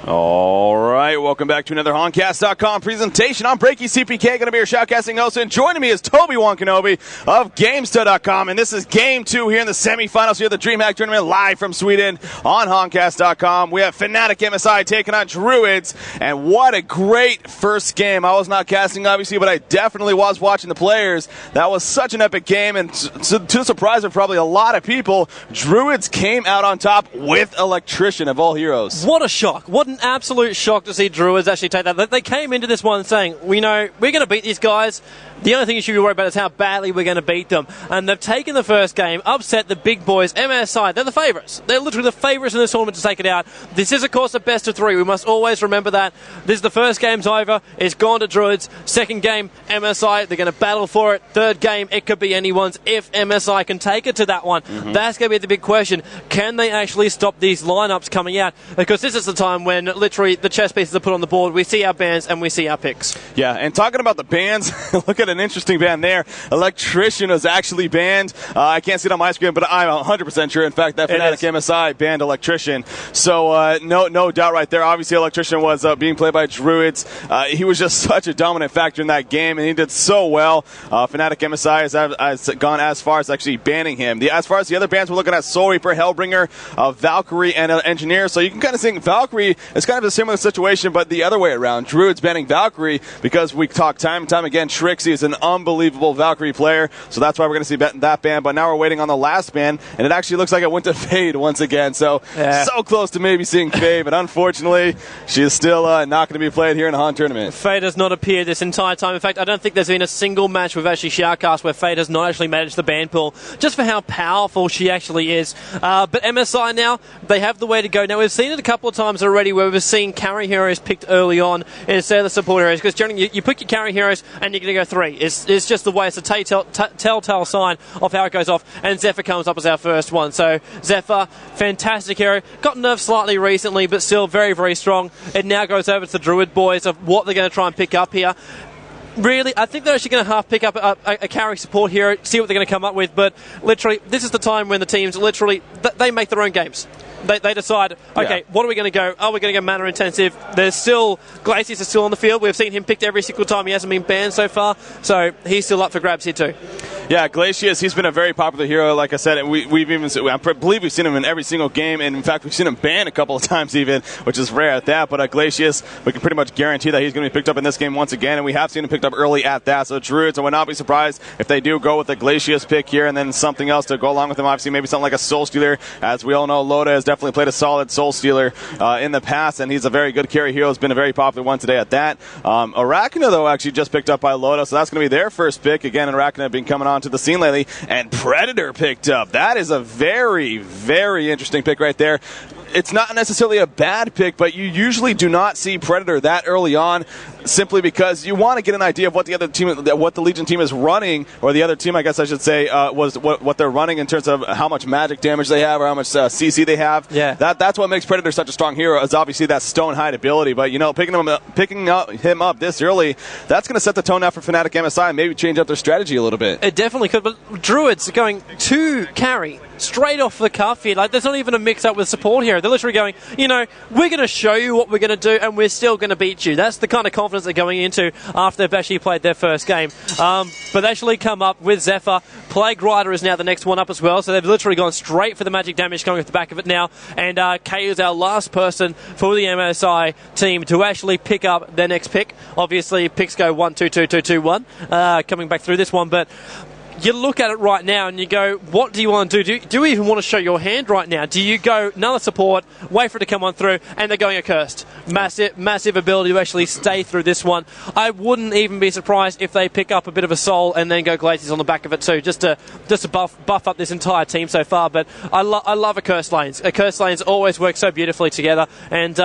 All right, welcome back to another Honcast.com presentation. I'm Breaky CPK, going to be your shoutcasting host, and joining me is Toby Wankanobi of GameStud.com, and this is Game 2 here in the semifinals here at the DreamHack Tournament, live from Sweden on Honcast.com. We have Fnatic MSI taking on Drdz, and what a great first game. I was not casting, obviously, but I definitely was watching the players. That was such an epic game, and to the surprise of probably a lot of people, Drdz came out on top with Electrician of all heroes. What a shock. What an absolute shock to see Drdz actually take that. They came into this one saying, we know we're going to beat these guys. The only thing you should be worried about is how badly we're going to beat them. And they've taken the first game, upset the big boys, MSI. They're the favourites. They're literally the favourites in this tournament to take it out. This is, of course, a best of 3. We must always remember that. This is the first game's over. It's gone to Drdz. Second game, MSI. They're going to battle for it. Third game, it could be anyone's if MSI can take it to that one. That's going to be the big question. Can they actually stop these lineups coming out? Because this is the time when literally the chess pieces are put on the board. We see our bans and we see our picks. Yeah, and talking about the bans, look at an interesting ban there. Electrician was actually banned. I can't see it on my screen, but I'm 100% sure. In fact, that Fnatic MSI banned Electrician. So no doubt right there. Obviously, Electrician was being played by Drdz. He was just such a dominant factor in that game, and he did so well. Fnatic MSI has gone as far as actually banning him. As far as the other bans, we're looking at Soul Reaper, Hellbringer, Valkyrie, and Engineer. So you can kind of think Valkyrie is kind of a similar situation, but the other way around. Drdz banning Valkyrie because we talk time and time again. Trixie is an unbelievable Valkyrie player, so that's why we're going to see that ban. But now we're waiting on the last ban, and it actually looks like it went to Fade once again. So close to maybe seeing Fade, but unfortunately, she is still not going to be played here in the Han tournament. Fade has not appeared this entire time. In fact, I don't think there's been a single match we've actually shoutcast where Fade has not actually managed the ban pool, just for how powerful she actually is. But MSI now, they have the way to go. Now, we've seen it a couple of times already where we've seen carry heroes picked early on instead of the support heroes, because generally you pick your carry heroes and you're going to go 3. It's just the way. It's a telltale sign of how it goes off, and Zephyr comes up as our first one. So Zephyr, fantastic hero, got nerfed slightly recently, but still very, very strong. It now goes over to the Druid boys of what they're going to try and pick up here. Really, I think they're actually going to half pick up a carry support hero, see what they're going to come up with, but literally, this is the time when the teams literally, they make their own games. They decide, okay, what are we going to go? Oh, we're going to go mana intensive. There's still, Glacius is still on the field. We've seen him picked every single time. He hasn't been banned so far, so he's still up for grabs here too. Yeah, Glacius, he's been a very popular hero, like I said, and I believe we've seen him in every single game, and in fact, we've seen him banned a couple of times even, which is rare at that, but Glacius, we can pretty much guarantee that he's going to be picked up in this game once again, and we have seen him picked up early at that, so Drdz, I would not be surprised if they do go with the Glacius pick here, and then something else to go along with him, obviously maybe something like a Soul Stealer. As we all know, Loda has definitely played a solid Soul Stealer in the past, and he's a very good carry hero, has been a very popular one today at that. Arachna, though, actually just picked up by Loda, so that's going to be their first pick. Again, Arachna have been coming on to the scene lately, and Predator picked up. That is a very, very interesting pick right there. It's not necessarily a bad pick, but you usually do not see Predator that early on, simply because you want to get an idea of what the other team, what the Legion team is running, or the other team, I guess I should say, was what they're running in terms of how much magic damage they have or how much CC they have. Yeah. That's what makes Predator such a strong hero, is obviously that stone hide ability. But picking him up this early, that's going to set the tone now for Fnatic MSI and maybe change up their strategy a little bit. It definitely could. But Druids going to carry straight off the cuff here. Like, there's not even a mix-up with support here. They're literally going, we're going to show you what we're going to do, and we're still going to beat you. That's the kind of confidence they're going into after they've actually played their first game. But they actually come up with Zephyr. Plague Rider is now the next one up as well, so they've literally gone straight for the magic damage coming off the back of it now. And K is our last person for the MSI team to actually pick up their next pick. Obviously, picks go 1, 2, 2, 2, 2, 1, coming back through this one, but you look at it right now and you go, what do you want to do? Do you even want to show your hand right now? Do you go another support, wait for it to come on through, and they're going accursed? Massive ability to actually stay through this one. I wouldn't even be surprised if they pick up a bit of a soul and then go Glaciers on the back of it too, just to buff up this entire team so far. But I love accursed lanes. Accursed lanes always work so beautifully together, and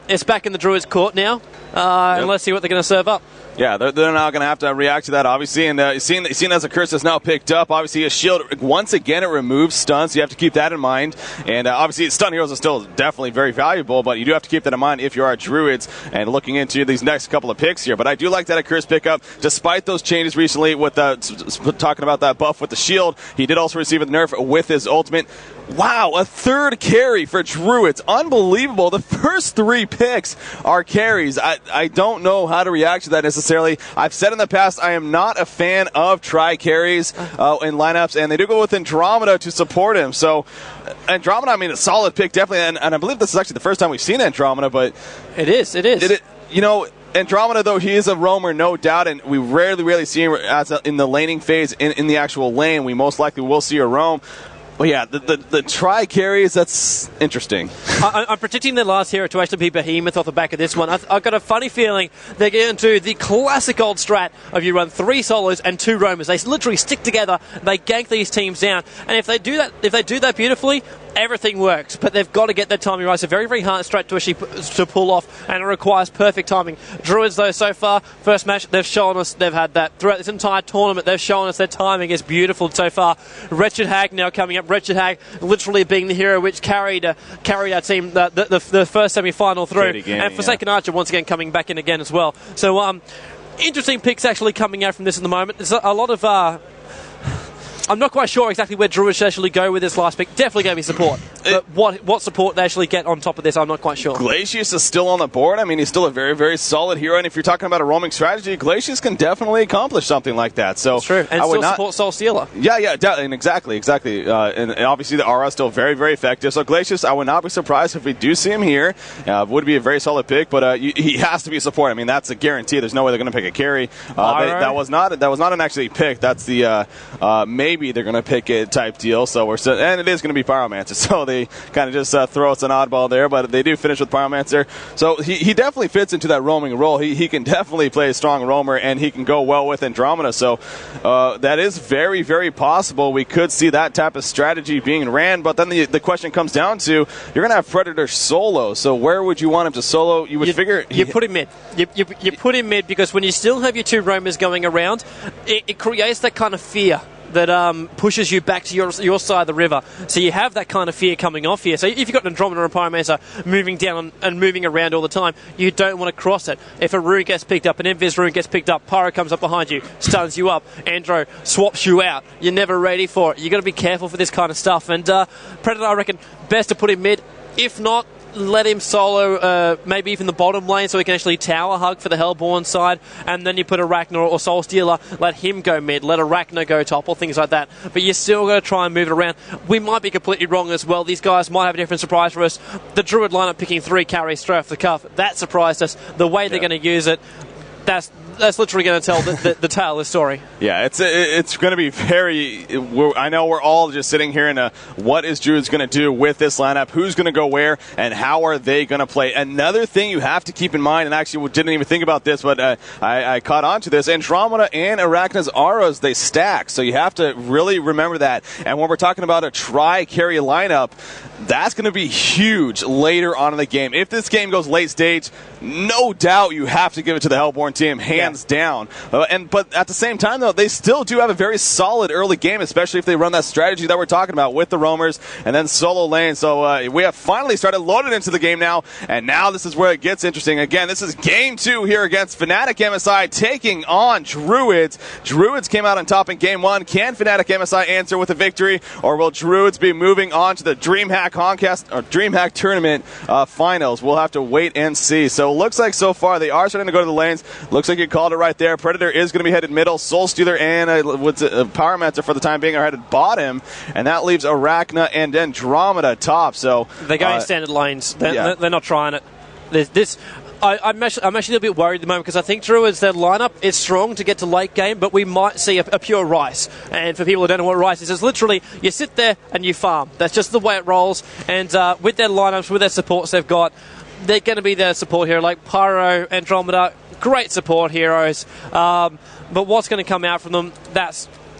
it's back in the Druids' court now, and let's see what they're going to serve up. Yeah, they're now going to have to react to that, obviously. And seeing as a curse is now picked up, obviously a shield, once again, it removes stuns, so you have to keep that in mind. And obviously, stun heroes are still definitely very valuable, but you do have to keep that in mind if you are Druids and looking into these next couple of picks here. But I do like that Curse pickup, despite those changes recently with talking about that buff with the shield. He did also receive a nerf with his ultimate. Wow, a third carry for Druids. Unbelievable. The first 3 picks are carries. I don't know how to react to that necessarily. I've said in the past I am not a fan of tri-carries in lineups, and they do go with Andromeda to support him. So Andromeda, I mean, a solid pick, definitely, and I believe this is actually the first time we've seen Andromeda, but... It is. You know, Andromeda, though, he is a roamer, no doubt, and we rarely see him in the laning phase in the actual lane. We most likely will see a roam. But yeah, the tri-carries, that's interesting. I'm predicting the last hero to actually be Behemoth off the back of this one. I've got a funny feeling they're going to do the classic old strat of you run 3 solos and 2 roamers. They literally stick together, they gank these teams down, and if they do that beautifully, everything works, but they've got to get their timing right. It's a very, very hard strat to actually pull off, and it requires perfect timing. Druids, though, so far, first match, they've shown us they've had that. Throughout this entire tournament, they've shown us their timing is beautiful so far. Wretched Hag now coming up. Wretched Hag literally being the hero which carried our team the first semi-final through. And Forsaken Archer once again coming back in again as well. So, interesting picks actually coming out from this at the moment. There's a lot of... I'm not quite sure exactly where Druid should actually go with this last pick. Definitely going to be support. But what support they actually get on top of this, I'm not quite sure. Glacius is still on the board. I mean, he's still a very, very solid hero. And if you're talking about a roaming strategy, Glacius can definitely accomplish something like that. So that's true. And still support Soul Stealer. Yeah, and exactly. And obviously the aura is still very, very effective. So Glacius, I would not be surprised if we do see him here. Would be a very solid pick, but he has to be a support. I mean, that's a guarantee. There's no way they're going to pick a carry. That was not an actually pick. That's the maybe they're going to pick it type deal. So and it is going to be Pyromancer. So they kind of just throw us an oddball there, but they do finish with Pyromancer. So he definitely fits into that roaming role. He can definitely play a strong roamer, and he can go well with Andromeda. So that is very, very possible. We could see that type of strategy being ran, but then the question comes down to, you're going to have Predator solo. So where would you want him to solo? You put him mid. You put him mid because when you still have your 2 roamers going around, it creates that kind of fear that pushes you back to your side of the river. So you have that kind of fear coming off here. So if you've got an Andromeda and Pyromancer moving down and moving around all the time, you don't want to cross it. If a rune gets picked up, an Invis rune gets picked up, Pyro comes up behind you, stuns you up, Andro swaps you out, you're never ready for it. You've got to be careful for this kind of stuff. And Predator, I reckon, best to put him mid. If not, let him solo maybe even the bottom lane so he can actually tower hug for the Hellborn side, and then you put Arachna or Soul Stealer, let him go mid, let Arachna go top, or things like that. But you're still going to try and move it around. We might be completely wrong as well. These guys might have a different surprise for us. The Druid lineup picking 3 carries straight off the cuff, that surprised us. The way they're going to use it, that's literally going to tell the tale of the story. Yeah, it's going to be very... I know we're all just sitting here in what is Druid's going to do with this lineup, who's going to go where, and how are they going to play. Another thing you have to keep in mind, and actually didn't even think about this, but I caught on to this, Andromeda and Arachna's auras, they stack, so you have to really remember that. And when we're talking about a tri-carry lineup, that's going to be huge later on in the game. If this game goes late stage, no doubt you have to give it to the Hellborn team, hands down. But at the same time, though, they still do have a very solid early game, especially if they run that strategy that we're talking about with the roamers and then solo lane. So we have finally started loading into the game now, and now this is where it gets interesting. Again, this is game 2 here against Fnatic MSI taking on Druids. Druids came out on top in game 1. Can Fnatic MSI answer with a victory, or will Druids be moving on to the DreamHack Tournament finals? We'll have to wait and see. So it looks like so far they are starting to go to the lanes. Looks like you called it right there. Predator is going to be headed middle. Soul Stealer and Pyromancer for the time being are headed bottom, and that leaves Arachna and Andromeda top. So they're going standard lanes. They're not trying it. I'm actually a little bit worried at the moment because I think Druids, their lineup is strong to get to late game, but we might see a pure Rice. And for people who don't know what Rice is, it's literally you sit there and you farm. That's just the way it rolls. And with their lineups, with their supports they've got, they're going to be their support hero, like Pyro, Andromeda, great support heroes. But what's going to come out from them,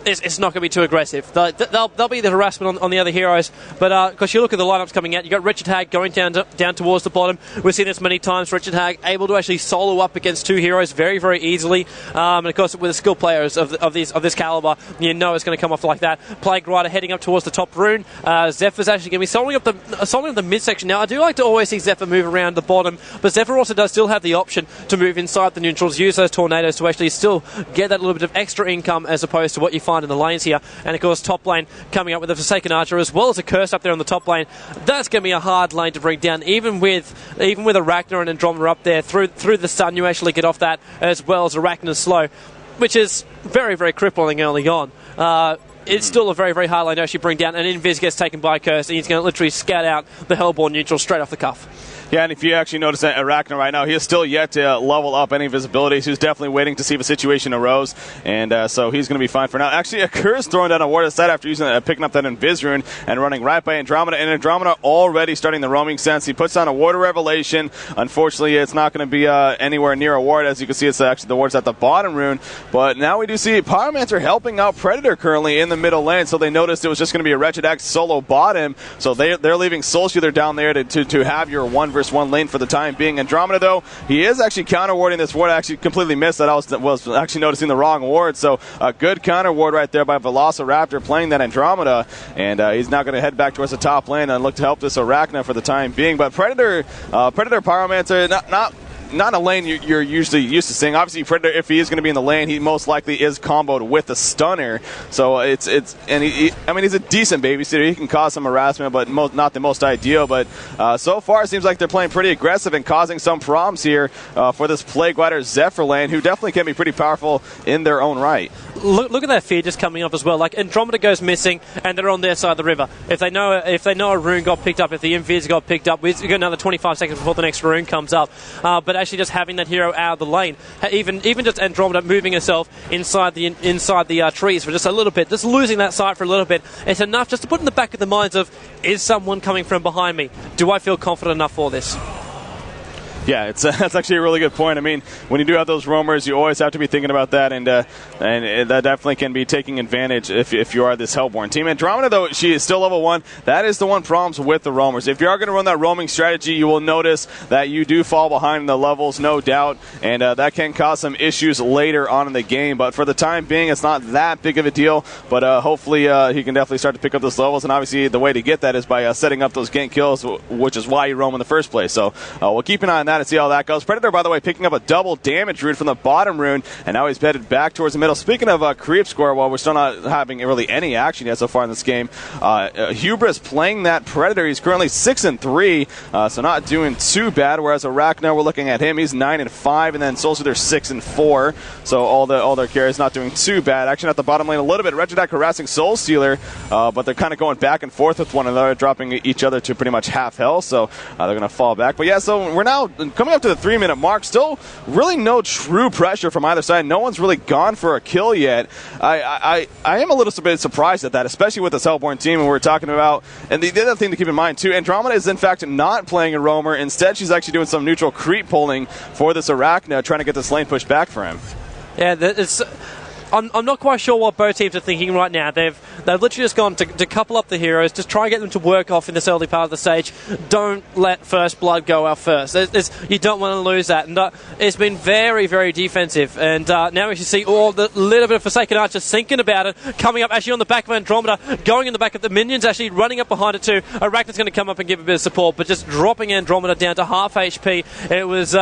it's not going to be too aggressive. They'll be the harassment on the other heroes, but because you look at the lineups coming out, you've got Wretched Hag going down towards the bottom. We've seen this many times. Wretched Hag able to actually solo up against 2 heroes very, very easily. And of course, with the skill players of this caliber, you know it's going to come off like that. Plague Rider heading up towards the top rune. Zephyr's actually going to be soloing up the midsection. Now, I do like to always see Zephyr move around the bottom, but Zephyr also does still have the option to move inside the neutrals, use those tornadoes to actually still get that little bit of extra income as opposed to what you find behind in the lanes here. And of course, top lane coming up with a Forsaken Archer as well as a Curse up there on the top lane. That's going to be a hard lane to bring down, even with Arachna and Andromeda up there. Through the stun, you actually get off that as well as Arachna's slow, which is very, very crippling early on. It's still a very, very hard lane to actually bring down, and Invis gets taken by Curse, and he's going to literally scout out the Hellborn neutral straight off the cuff. Yeah, and if you actually notice that Arachna right now, he is still yet to level up any of his abilities. He's definitely waiting to see if a situation arose, and so he's going to be fine for now. Actually, a Curse throwing down a ward aside after picking up that Invis rune and running right by Andromeda, and Andromeda already starting the roaming sense. He puts down a ward of Revelation. Unfortunately, it's not going to be anywhere near a ward. As you can see, it's actually the ward's at the bottom rune, but now we do see Pyromancer helping out Predator currently in the middle lane, so they noticed it was just going to be a Wretched X solo bottom, so they're leaving Soul Stealer down there to have your 1v1 lane for the time being. Andromeda, though, he is actually counter-warding this ward. I actually completely missed that. I was actually noticing the wrong ward, so a good counter-ward right there by Velociraptor playing that Andromeda, and he's now going to head back towards the top lane and look to help this Arachna for the time being. But Predator Pyromancer, not a lane you're usually used to seeing. Obviously, Predator, if he is going to be in the lane, he most likely is comboed with a stunner. So he's a decent babysitter. He can cause some harassment, but not the most ideal. But so far, it seems like they're playing pretty aggressive and causing some problems here for this Plague Rider Zephyr lane, who definitely can be pretty powerful in their own right. Look at that fear just coming up as well. Like, Andromeda goes missing, and they're on their side of the river. If they know a rune got picked up, if the Invis got picked up, we've got another 25 seconds before the next rune comes up. But actually, just having that hero out of the lane, even just Andromeda moving herself inside the trees for just a little bit, just losing that sight for a little bit, it's enough just to put in the back of the minds of, is someone coming from behind me? Do I feel confident enough for this? Yeah, that's actually a really good point. I mean, when you do have those roamers, you always have to be thinking about that, and that definitely can be taking advantage if you are this Hellborn team. Andromeda, though, she is still level 1. That is the one problem with the roamers. If you are going to run that roaming strategy, you will notice that you do fall behind in the levels, no doubt, and that can cause some issues later on in the game. But for the time being, it's not that big of a deal, but hopefully he can definitely start to pick up those levels, and obviously the way to get that is by setting up those gank kills, which is why you roam in the first place. So we'll keep an eye on that and see how that goes. Predator, by the way, picking up a double damage rune from the bottom rune, and now he's headed back towards the middle. Speaking of creep score, while we're still not having really any action yet so far in this game, Hubris playing that Predator. He's currently 6-3, so not doing too bad, whereas Arachna, we're looking at him, he's 9-5, and then Soul Stealer 6-4, so all their carries not doing too bad. Action at the bottom lane a little bit. Wretched X harassing Soul Stealer, but they're kind of going back and forth with one another, dropping each other to pretty much half health, so they're going to fall back. But yeah, so we're now coming up to the 3-minute mark. Still really no true pressure from either side. No one's really gone for a kill yet. I am a little bit surprised at that, especially with this Hellborn team, and we're talking about. And the other thing to keep in mind too, Andromeda is in fact not playing a roamer. Instead, she's actually doing some neutral creep pulling for this Arachna, trying to get this lane pushed back for him. Yeah, I'm not quite sure what both teams are thinking right now. They've literally just gone to couple up the heroes, just try and get them to work off in this early part of the stage. Don't let first blood go out first. You don't want to lose that. And it's been very, very defensive. And now we should see all the little bit of Forsaken Archer thinking about it, coming up actually on the back of Andromeda, going in the back of the minions, actually running up behind it too. Arachna's going to come up and give a bit of support, but just dropping Andromeda down to half HP. It was...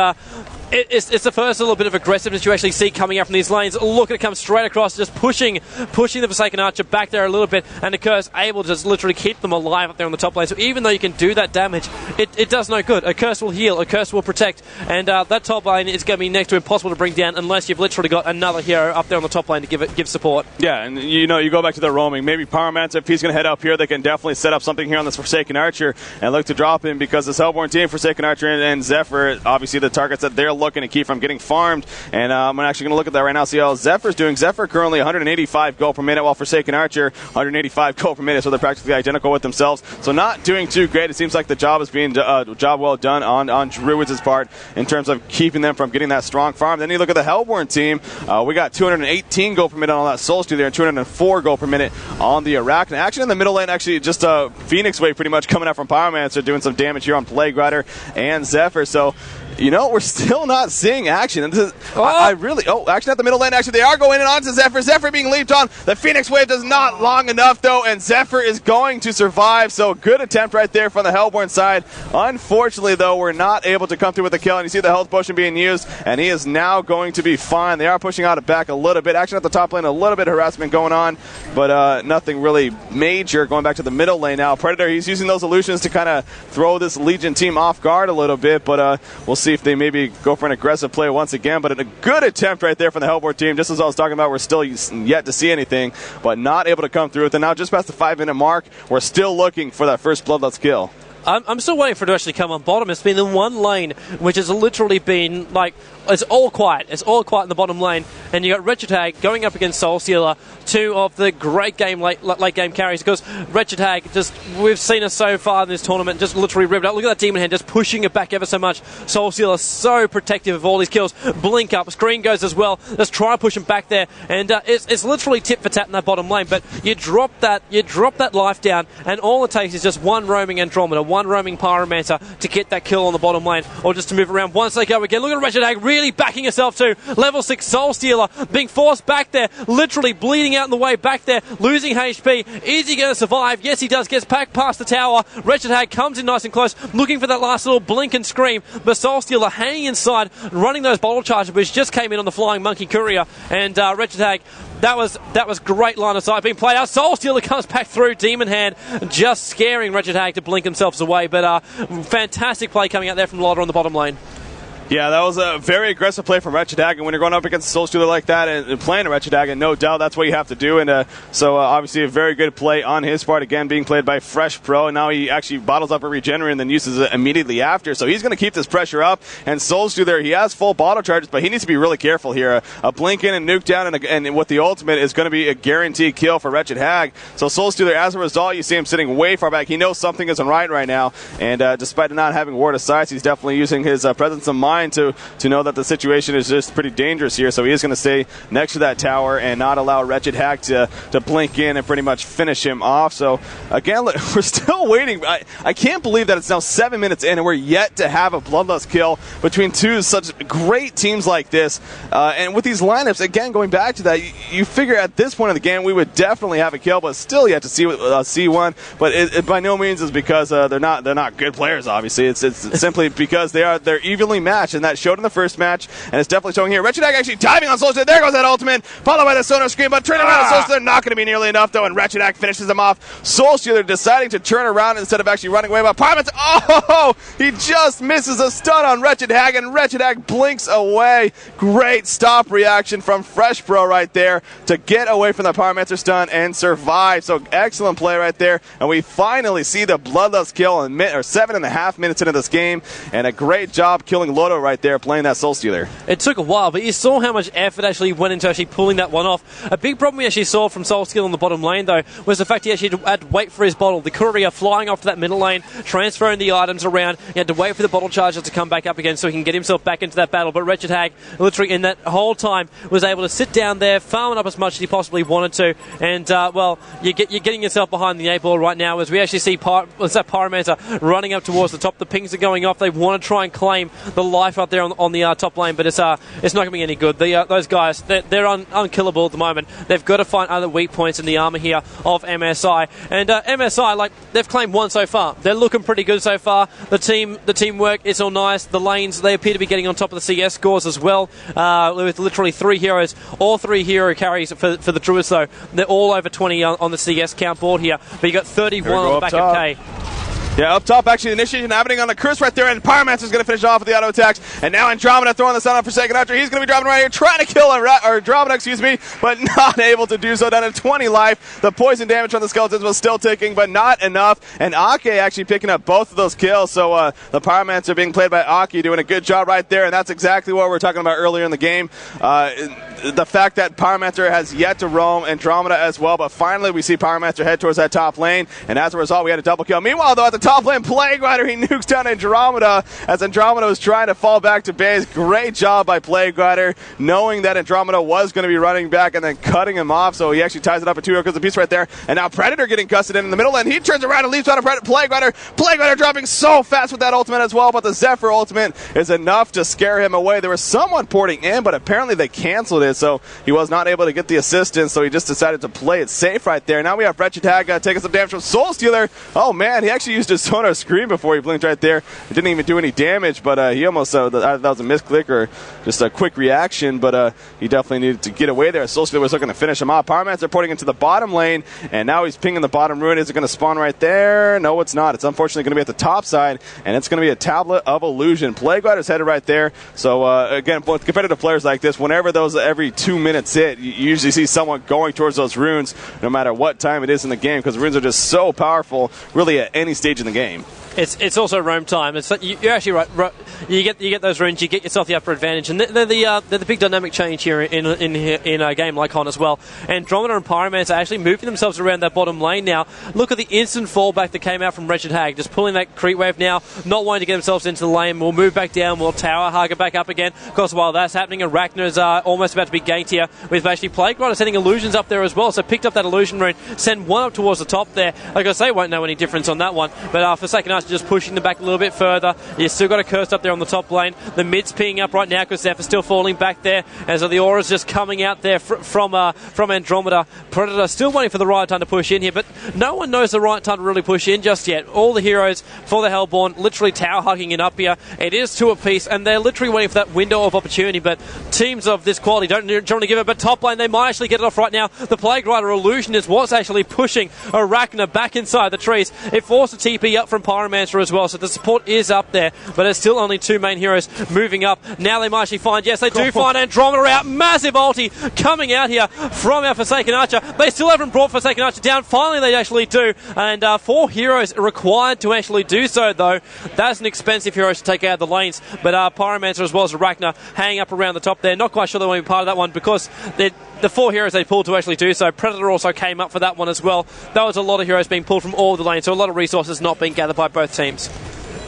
It's the first little bit of aggressiveness you actually see coming out from these lanes. Look at it come straight across, just pushing the Forsaken Archer back there a little bit, and the Curse able to just literally keep them alive up there on the top lane. So even though you can do that damage, it does no good. A Curse will heal, a Curse will protect, and that top lane is going to be next to impossible to bring down unless you've literally got another hero up there on the top lane to give support. Yeah, and you go back to the roaming. Maybe Pyromancer, if he's going to head up here, they can definitely set up something here on this Forsaken Archer and look to drop him, because this Hellborn team, Forsaken Archer and Zephyr, obviously the targets that they're looking to keep from getting farmed, and I'm actually going to look at that right now, see how Zephyr's doing. Zephyr currently 185 gold per minute, while Forsaken Archer 185 gold per minute, so they're practically identical with themselves, so not doing too great. It seems like the job is being job well done on Druid's part in terms of keeping them from getting that strong farm. Then you look at the Hellborn team, we got 218 gold per minute on that Soul Stealer and 204 gold per minute on the Arachna. Action in the middle lane, actually just Phoenix Wave pretty much coming out from Pyromancer, doing some damage here on Plague Rider and Zephyr, so You know, we're still not seeing action. And this is, action at the middle lane. Actually, they are going in onto Zephyr. Zephyr being leaped on. The Phoenix Wave does not long enough, though, and Zephyr is going to survive. So good attempt right there from the Hellborn side. Unfortunately, though, we're not able to come through with the kill. And you see the health potion being used, and he is now going to be fine. They are pushing out back a little bit. Action at the top lane, a little bit of harassment going on, but nothing really major. Going back to the middle lane now. Predator, he's using those illusions to kind of throw this Legion team off guard a little bit, but we'll see if they maybe go for an aggressive play once again. But a good attempt right there from the Hellborn team. Just as I was talking about, we're still yet to see anything, but not able to come through with it. Now just past the 5-minute mark, we're still looking for that first Bloodlust kill. I'm still waiting for it to actually come on bottom. It's been the one lane which has literally been like, it's all quiet. It's all quiet in the bottom lane. And you got Wretched Hag going up against Soulstealer, two of the great game late game carries. Because Wretched Hag, we've seen us so far in this tournament, just literally ripped out. Look at that Demon Hand, just pushing it back ever so much. Soulstealer so protective of all these kills. Blink up, screen goes as well. Let's try to push him back there. And it's literally tit for tat in that bottom lane. But you drop that life down, and all it takes is just one roaming Andromeda, one roaming Pyromancer to get that kill on the bottom lane, or just to move around. Once they go again, look at Wretched Hag really backing herself to level 6 Soulstealer, being forced back there, literally bleeding out in the way back there, losing HP. Is he going to survive? Yes, he does. Gets back past the tower. Wretched Hag comes in nice and close, looking for that last little blink and scream, but Soulstealer hanging inside, running those bottle charges, which just came in on the Flying Monkey Courier, and Wretched Hag, that was great line of sight being played out. Soulstealer comes back through, Demon Hand just scaring Wretched Hag to blink themselves away, but fantastic play coming out there from Lotta on the bottom lane. Yeah, that was a very aggressive play from Wretched Hag, and when you're going up against a Soulstealer like that and playing a Wretched Hag, and no doubt that's what you have to do, and so obviously a very good play on his part, again being played by Fresh Pro, and now he actually bottles up a Regenerate and then uses it immediately after, so he's going to keep this pressure up, and Soulstealer, he has full bottle charges, but he needs to be really careful here. A blink in and nuke down, and with the ultimate is going to be a guaranteed kill for Wretched Hag, so Soulstealer, as a result, you see him sitting way far back. He knows something isn't right now, and despite not having Ward of Sight, he's definitely using his presence of mind to know that the situation is just pretty dangerous here, so he is going to stay next to that tower and not allow Wretched Hag to blink in and pretty much finish him off. So again, we're still waiting. I can't believe that it's now 7 minutes in and we're yet to have a Bloodlust kill between two such great teams like this, and with these lineups, again, going back to that, you figure at this point in the game we would definitely have a kill, but still yet to see one, but it by no means is because they're not good players, obviously. It's simply because they're evenly matched, and that showed in the first match, and it's definitely showing here. Wretched Hag actually diving on Soulstealer. There goes that ultimate, followed by the Sonar Scream, but turning around Soulstealer, not going to be nearly enough, though, and Wretched Hag finishes him off. Soulstealer deciding to turn around instead of actually running away, but Pyromancer, he just misses a stun on Wretched Hag, and Wretched Hag blinks away. Great stop reaction from Fresh Pro right there to get away from the Pyromancer stun and survive. So excellent play right there, and we finally see the Bloodlust kill in 7.5 minutes into this game, and a great job killing Loto right there, playing that Soulstealer. It took a while, but you saw how much effort actually went into actually pulling that one off. A big problem we actually saw from Soulstealer on the bottom lane, though, was the fact he actually had to wait for his bottle. The courier flying off to that middle lane, transferring the items around. He had to wait for the bottle charger to come back up again so he can get himself back into that battle. But Wretched Hag, literally in that whole time, was able to sit down there, farming up as much as he possibly wanted to. And, well, you're getting yourself behind the 8 ball right now as we actually see Pyromancer running up towards the top. The pings are going off. They want to try and claim the life up there on the top lane, but it's not going to be any good. Those guys, they're unkillable at the moment. They've got to find other weak points in the armor here of MSI, and MSI, they've claimed one so far. They're looking pretty good so far. The teamwork is all nice. The lanes, they appear to be getting on top of the CS scores as well, with literally 3 heroes, all 3 hero carries for the Druids, though. They're all over 20 on the CS count board here, but you got 31 on the back of K. Yeah, up top, actually, the initiation happening on the curse right there, and Pyromancer's going to finish off with the auto attacks. And now Andromeda throwing the sun on Forsaken after he's going to be dropping right here, trying to kill Andromeda, but not able to do so. Down to 20 life. The poison damage from the skeletons was still ticking, but not enough. And Ake actually picking up both of those kills. So the Pyromancer being played by Aki, doing a good job right there, and that's exactly what we were talking about earlier in the game. The fact that Pyromancer has yet to roam Andromeda as well, but finally we see Pyromancer head towards that top lane, and as a result, we had a double kill. Meanwhile, though, at the top lane. Plague Rider, he nukes down Andromeda as Andromeda was trying to fall back to base. Great job by Plague Rider, knowing that Andromeda was going to be running back and then cutting him off, so he actually ties it up at 2 kills apiece right there. And now Predator getting custody in the middle, and he turns around and leaps on a Plague Rider. Plague Rider dropping so fast with that ultimate as well, but the Zephyr ultimate is enough to scare him away. There was someone porting in, but apparently they canceled it, so he was not able to get the assistance, so he just decided to play it safe right there. Now we have Wretched Hag taking some damage from Soul Stealer. Oh man, he actually used his Sonar Screen before he blinked right there. It didn't even do any damage, but he almost, that was a misclick or just a quick reaction, but he definitely needed to get away there. Soul Stealer was looking to finish him off. Pyromancer porting into the bottom lane, and now he's pinging the bottom ruin. Is it going to spawn right there? No, it's not. It's unfortunately going to be at the top side, and it's going to be a Tablet of Illusion. Plague Rider's headed right there. So again, with competitive players like this, whenever those every 2 minutes hit, you usually see someone going towards those runes no matter what time it is in the game, because runes are just so powerful really at any stage in the game. It's also roam time. You're actually right. You get those runes, you get yourself the upper advantage, and they're the big dynamic change here in a game like Hon as well. Andromeda and Pyromancer are actually moving themselves around that bottom lane now. Look at the instant fallback that came out from Wretched Hag, just pulling that creep wave now, not wanting to get themselves into the lane. We'll move back down, we'll tower hug it back up again. Of course, while that's happening, Arachna's almost about to be ganked here with actually Plague Rider sending illusions up there as well. So picked up that illusion rune, send one up towards the top there. Like I say, won't know any difference on that one, but Forsaken Archer just pushing them back a little bit further. You still got a Curse up there on the top lane. The mid's pinging up right now because Zephyr's still falling back there, and so the aura's just coming out there from Andromeda. Predator still waiting for the right time to push in here, but no one knows the right time to really push in just yet. All the heroes for the Hellborn literally tower hugging it up here. It is 2 apiece, and they're literally waiting for that window of opportunity, but teams of this quality don't generally give it, but top lane they might actually get it off right now. The Plague Rider illusion is what's actually pushing Arachna back inside the trees. It forced a TP up from Pyromancer as well, so the support is up there, but it's still only 2 main heroes moving up. Now they might actually find, yes, they do find Andromeda out. Massive ulti coming out here from our Forsaken Archer. They still haven't brought Forsaken Archer down. Finally, they actually do, and 4 heroes are required to actually do so, though. That's an expensive hero to take out of the lanes, but Pyromancer as well as Arachna hanging up around the top there. Not quite sure they want to be part of that one because the 4 heroes they pulled to actually do so. Predator also came up for that one as well. That was a lot of heroes being pulled from all the lanes, so a lot of resources not being gathered by both teams.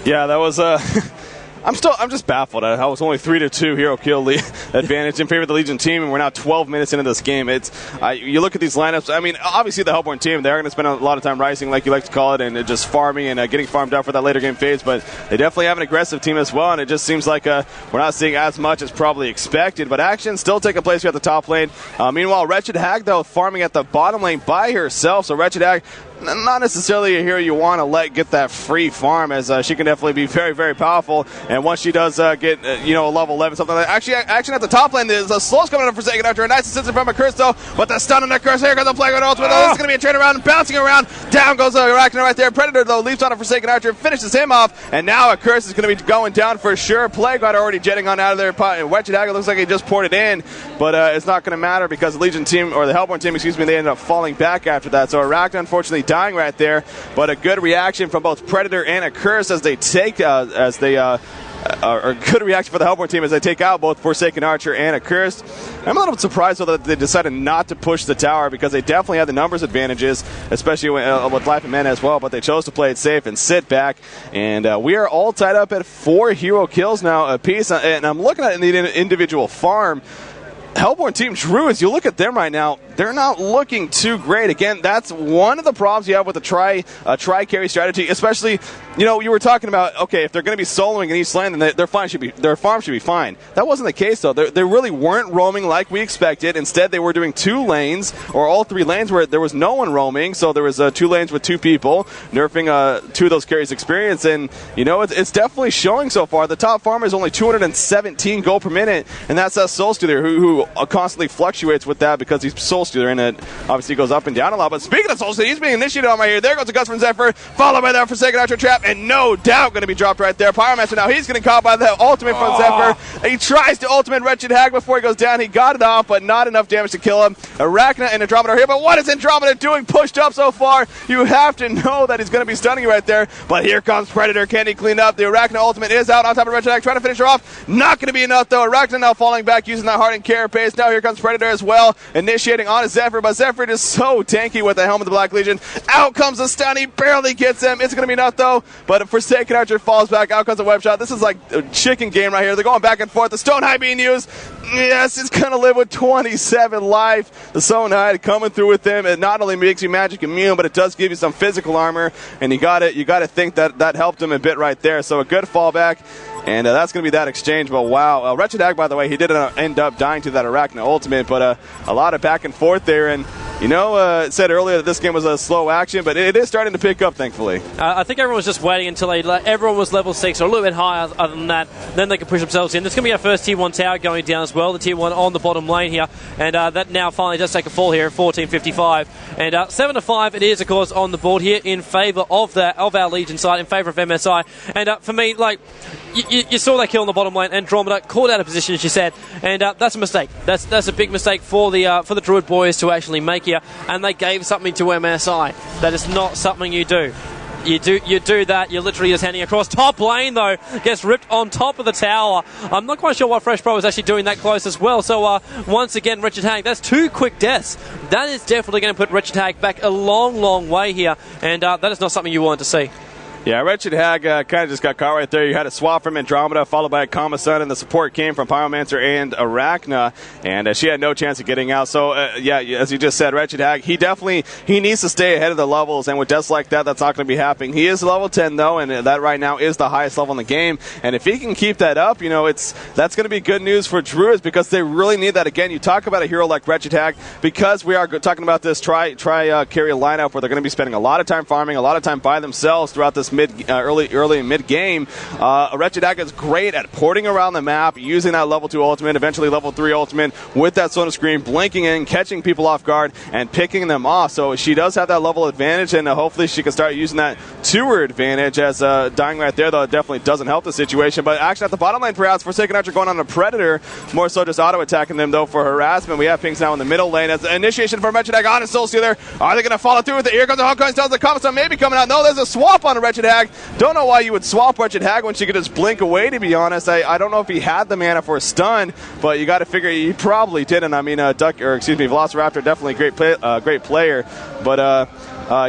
Yeah, that was I'm just baffled at how it's only 3-2 hero kill advantage in favor of the Legion team, and we're now 12 minutes into this game. You look at these lineups. I mean, obviously the Hellborn team, they're going to spend a lot of time rising, like you like to call it, and just farming and getting farmed out for that later game phase. But they definitely have an aggressive team as well, and it just seems like we're not seeing as much as probably expected. But action still taking place here at the top lane. Meanwhile, Wretched Hag though farming at the bottom lane by herself. So Wretched Hag, not necessarily a hero you want to let get that free farm, as she can definitely be very, very powerful. And once she does get a level 11, something like that. Actually, action at the top lane, there's a slows coming up for Forsaken Archer. A nice assist from a Curse, though, but the stun on that Curse. Here comes the Plague Rider ultimate. This is going to be a train around, bouncing around. Down goes Arachna right there. Predator, though, leaps on a Forsaken Archer, finishes him off, and now a Curse is going to be going down for sure. Plague Rider already jetting on out of there. Wretched Hag looks like he just poured it in, but it's not going to matter because the Legion team, or the Hellborn team, they ended up falling back after that. So Arachna, unfortunately, dying right there. But a good reaction from both Predator and a Curse as they take, or good reaction for the Hellborn team as they take out both Forsaken Archer and a Curse. I'm a little bit surprised, though, that they decided not to push the tower because they definitely had the numbers advantages, especially with life and mana as well, but they chose to play it safe and sit back. And we are all tied up at 4 hero kills now apiece, and I'm looking at the individual farm. Hellborn team Druids, you look at them right now, they're not looking too great. Again, that's one of the problems you have with the try-carry strategy, especially, you were talking about, okay, if they're going to be soloing in East Lane, then their farm should be fine. That wasn't the case, though. They really weren't roaming like we expected. Instead, they were doing 2 lanes, or all 3 lanes where there was no one roaming, so there was 2 lanes with 2 people, nerfing 2 of those carries experience, and, it's definitely showing so far. The top farmer is only 217 gold per minute, and that's Soul Stealer, who constantly fluctuates with that because he's Soul Stealer, and it obviously goes up and down a lot. But speaking of Soul Stealer, he's being initiated on right here. There goes a Gust from Zephyr, followed by that Forsaken Archer trap, and no doubt going to be dropped right there. Pyromancer now, he's getting caught by the ultimate from Zephyr. He tries to ultimate Wretched Hag before he goes down. He got it off, but not enough damage to kill him. Arachna and Andromeda are here, but what is Andromeda doing pushed up so far? You have to know that he's going to be stunning right there. But here comes Predator. Can he clean up? The Arachna ultimate is out on top of Wretched Hag, trying to finish her off. Not going to be enough, though. Arachna now falling back, using that hardened carapace. base. Now here comes Predator as well, initiating on a Zephyr, but Zephyr is so tanky with the Helm of the Black Legion. Out comes the stun. He barely gets him. It's going to be enough, though, but Forsaken Archer falls back. Out comes a web shot. This is like a chicken game right here. They're going back and forth. The Stone Hide being used. Yes, it's going to live with 27 life. The Stone Hide coming through with them. It not only makes you magic immune, but it does give you some physical armor, and you got to think that helped him a bit right there. So a good fallback. And that's going to be that exchange. But wow, Wretched Hag, by the way, he did end up dying to that Arachna ultimate, but a lot of back and forth there. And said earlier that this game was a slow action, but it is starting to pick up, thankfully. I think everyone was just waiting until everyone was level 6 or a little bit higher other than that. Then they can push themselves in. There's going to be our first Tier 1 tower going down as well, the Tier 1 on the bottom lane here. And that now finally does take a fall here at 14:55. And 7-5 it is, of course, on the board here in favour of our Legion side, in favour of MSI. And for me, like, you saw that kill on the bottom lane. Andromeda caught out of position, as you said, and that's a mistake. That's a big mistake for the Druid boys to actually make here, and they gave something to MSI. That is not something you do. You do that, you're literally just handing across. Top lane, though, gets ripped on top of the tower. I'm not quite sure why Fresh Pro was actually doing that close as well. So, once again, Wretched Hag, that's 2 quick deaths. That is definitely going to put Wretched Hag back a long, long way here, and that is not something you want to see. Yeah, Wretched Hag kind of just got caught right there. You had a swap from Andromeda, followed by a Kama-sun, and the support came from Pyromancer and Arachna, and she had no chance of getting out. So, yeah, as you just said, Wretched Hag, he needs to stay ahead of the levels, and with deaths like that, that's not going to be happening. He is level 10, though, and that right now is the highest level in the game, and if he can keep that up, that's going to be good news for Druids, because they really need that. Again, you talk about a hero like Wretched Hag, because we are talking about this try carry lineup where they're going to be spending a lot of time farming, a lot of time by themselves throughout this early and mid game. Wretched Hag is great at porting around the map, using that level 2 ultimate, eventually level 3 ultimate with that Sonar Screen, blinking in, catching people off guard, and picking them off. So she does have that level advantage, and hopefully she can start using that to her advantage. As dying right there, though, it definitely doesn't help the situation. But action at the bottom lane, perhaps Forsaken Archer going on a Predator, more so just auto attacking them though for harassment. We have pings now in the middle lane as the initiation for Wretched Hag on a Soul Stealer. Are they going to follow through with it? Here comes the Hawkeye Stones. The Kama-sun may be coming out. No, there's a swap on a Wretched Hag. Don't know why you would swap Wretched Hag when she could just blink away, to be honest. I don't know if he had the mana for a stun, but you got to figure he probably didn't. I mean, Velociraptor, definitely great player. But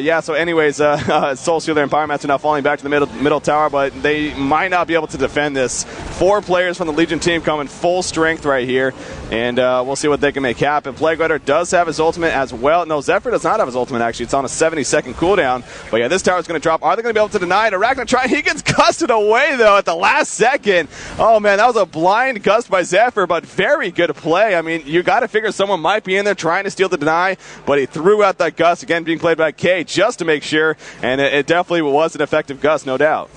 yeah, so anyways, Soul Stealer and Pyromancer now falling back to the middle tower, but they might not be able to defend this. 4 players from the Legion team coming full strength right here, and we'll see what they can make happen. Plague Rider does have his ultimate as well. No, Zephyr does not have his ultimate, actually. It's on a 70-second cooldown. But yeah, this tower is going to drop. Are they going to be able to deny it? Arachna he gets gusted away, though, at the last second. Oh, man, that was a blind gust by Zephyr, but very good play. I mean, you got to figure someone might be in there trying to steal the deny, but he threw out that gust, again being played by K, just to make sure, and it definitely was an effective gust, no doubt.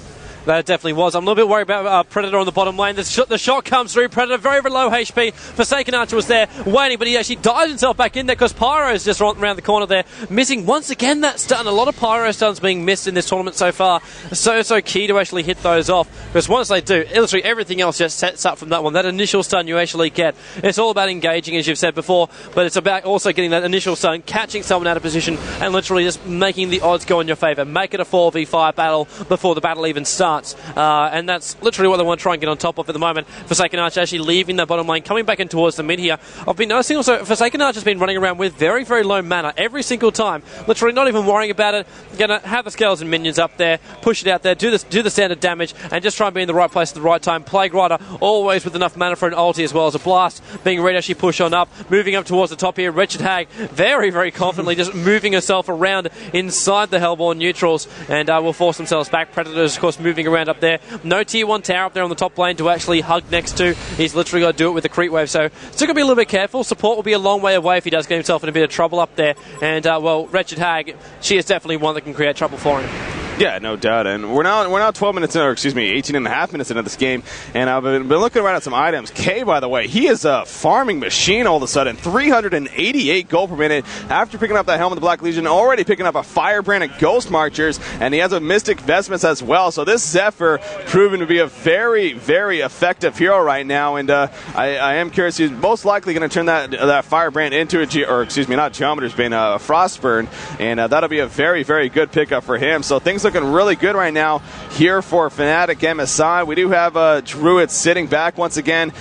That definitely was. I'm a little bit worried about Predator on the bottom lane. The shot comes through. Predator very, very low HP. Forsaken Archer was there waiting, but he actually dives himself back in there because Pyro is just around the corner there, missing once again that stun. A lot of Pyro stuns being missed in this tournament so far. So key to actually hit those off, because once they do, literally everything else just sets up from that one. That initial stun you actually get. It's all about engaging, as you've said before, but it's about also getting that initial stun, catching someone out of position, and literally just making the odds go in your favour. Make it a 4v5 battle before the battle even starts. And that's literally what they want to try and get on top of at the moment. Forsaken Archer actually leaving the bottom lane, coming back in towards the mid here. I've been noticing also Forsaken Archer's been running around with very, very low mana every single time. Literally not even worrying about it. Going to have the skeleton minions up there, push it out there, do the standard damage, and just try and be in the right place at the right time. Plague Rider always with enough mana for an ulti as well as a blast. Being ready to actually push on up, moving up towards the top here. Wretched Hag very, very confidently just moving herself around inside the Hellborn neutrals, and will force themselves back. Predators, of course, moving around up there. No tier 1 tower up there on the top lane to actually hug next to. He's literally got to do it with the creep wave, so still going to be a little bit careful. Support will be a long way away if he does get himself in a bit of trouble up there, and well, Wretched Hag, she is definitely one that can create trouble for him. Yeah, no doubt. And we're now 12 minutes in, or excuse me, 18 and a half minutes into this game. And I've been looking around at some items. K, by the way, he is a farming machine all of a sudden. 388 gold per minute after picking up that Helm of the Black Legion, already picking up a Firebrand and Ghost Marchers, and he has a Mystic Vestments as well. So this Zephyr proven to be a very, very effective hero right now. And I am curious, he's most likely going to turn that Firebrand into not Geometer's Bane, Frostburn. And that'll be a very, very good pickup for him. So things look looking really good right now here for Fnatic MSI. We do have Drdz sitting back once again.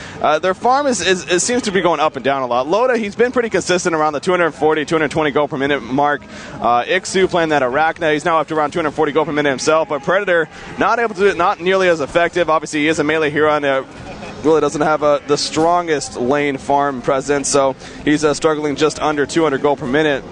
Their farm seems to be going up and down a lot. Loda, he's been pretty consistent around the 240, 220 gold per minute mark. Ixu playing that Arachna, he's now up to around 240 gold per minute himself, but Predator not nearly as effective. Obviously, he is a melee hero and really doesn't have the strongest lane farm presence, so he's struggling just under 200 gold per minute.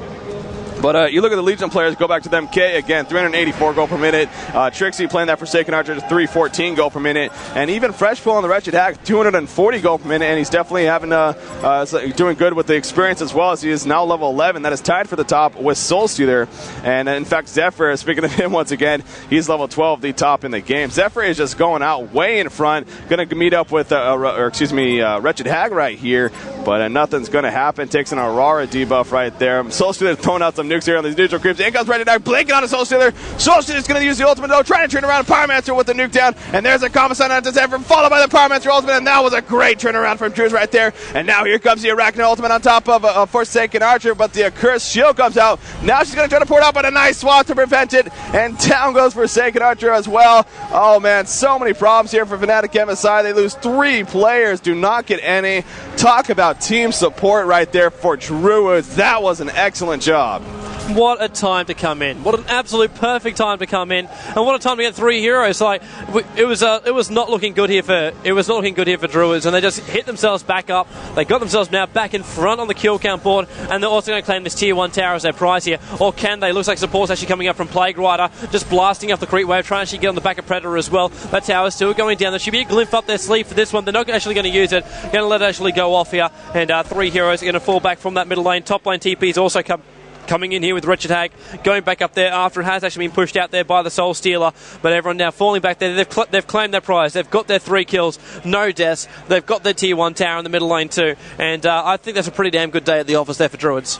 But you look at the Legion players, go back to them. K, again, 384 gold per minute. Trixie playing that Forsaken Archer, 314 gold per minute. And even Freshpool on the Wretched Hack, 240 gold per minute. And he's definitely having doing good with the experience as well, as he is now level 11. That is tied for the top with Soulstealer. And in fact, Zephyr, speaking of him once again, he's level 12, the top in the game. Zephyr is just going out way in front. Going to meet up with, Wretched Hag right here. But nothing's going to happen. Takes an Aurora debuff right there. Soulstealer throwing out some nukes here on these neutral creeps. In comes Wretched Hag, blinking on a Soulstealer. Soulstealer's going to use the ultimate though, trying to turn around Pyromancer with the nuke down. And there's a Commissar onto Zephyr, followed by the Pyromancer ultimate. And that was a great turnaround from Drdz right there. And now here comes the Arachna ultimate on top of a Forsaken Archer. But the Accursed Shield comes out. Now she's going to try to pour it out, but a nice swat to prevent it. And down goes Forsaken Archer as well. Oh man, so many problems here for Fnatic MSI. They lose 3 players, do not get any. Talk about team support right there for Drdz. That was an excellent job. What a time to come in. What an absolute perfect time to come in. And what a time to get 3 heroes. Like it was not looking good here for Drdz, and they just hit themselves back up. They got themselves now back in front on the kill count board, and they're also going to claim this tier 1 tower as their prize here. Or can they? Looks like support's actually coming up from Plague Rider, just blasting off the creep wave, trying to actually get on the back of Predator as well. That tower's still going down. There should be a glyph up their sleeve for this one. They're not actually going to use it. Going to let it actually go off here, and 3 heroes are going to fall back from that middle lane. Top lane TP's also coming in here with Wretched Hag, going back up there after it has actually been pushed out there by the Soulstealer, but everyone now falling back there. They've claimed their prize. They've got their 3 kills, no deaths. They've got their tier 1 tower in the middle lane too, and I think that's a pretty damn good day at the office there for Drdz.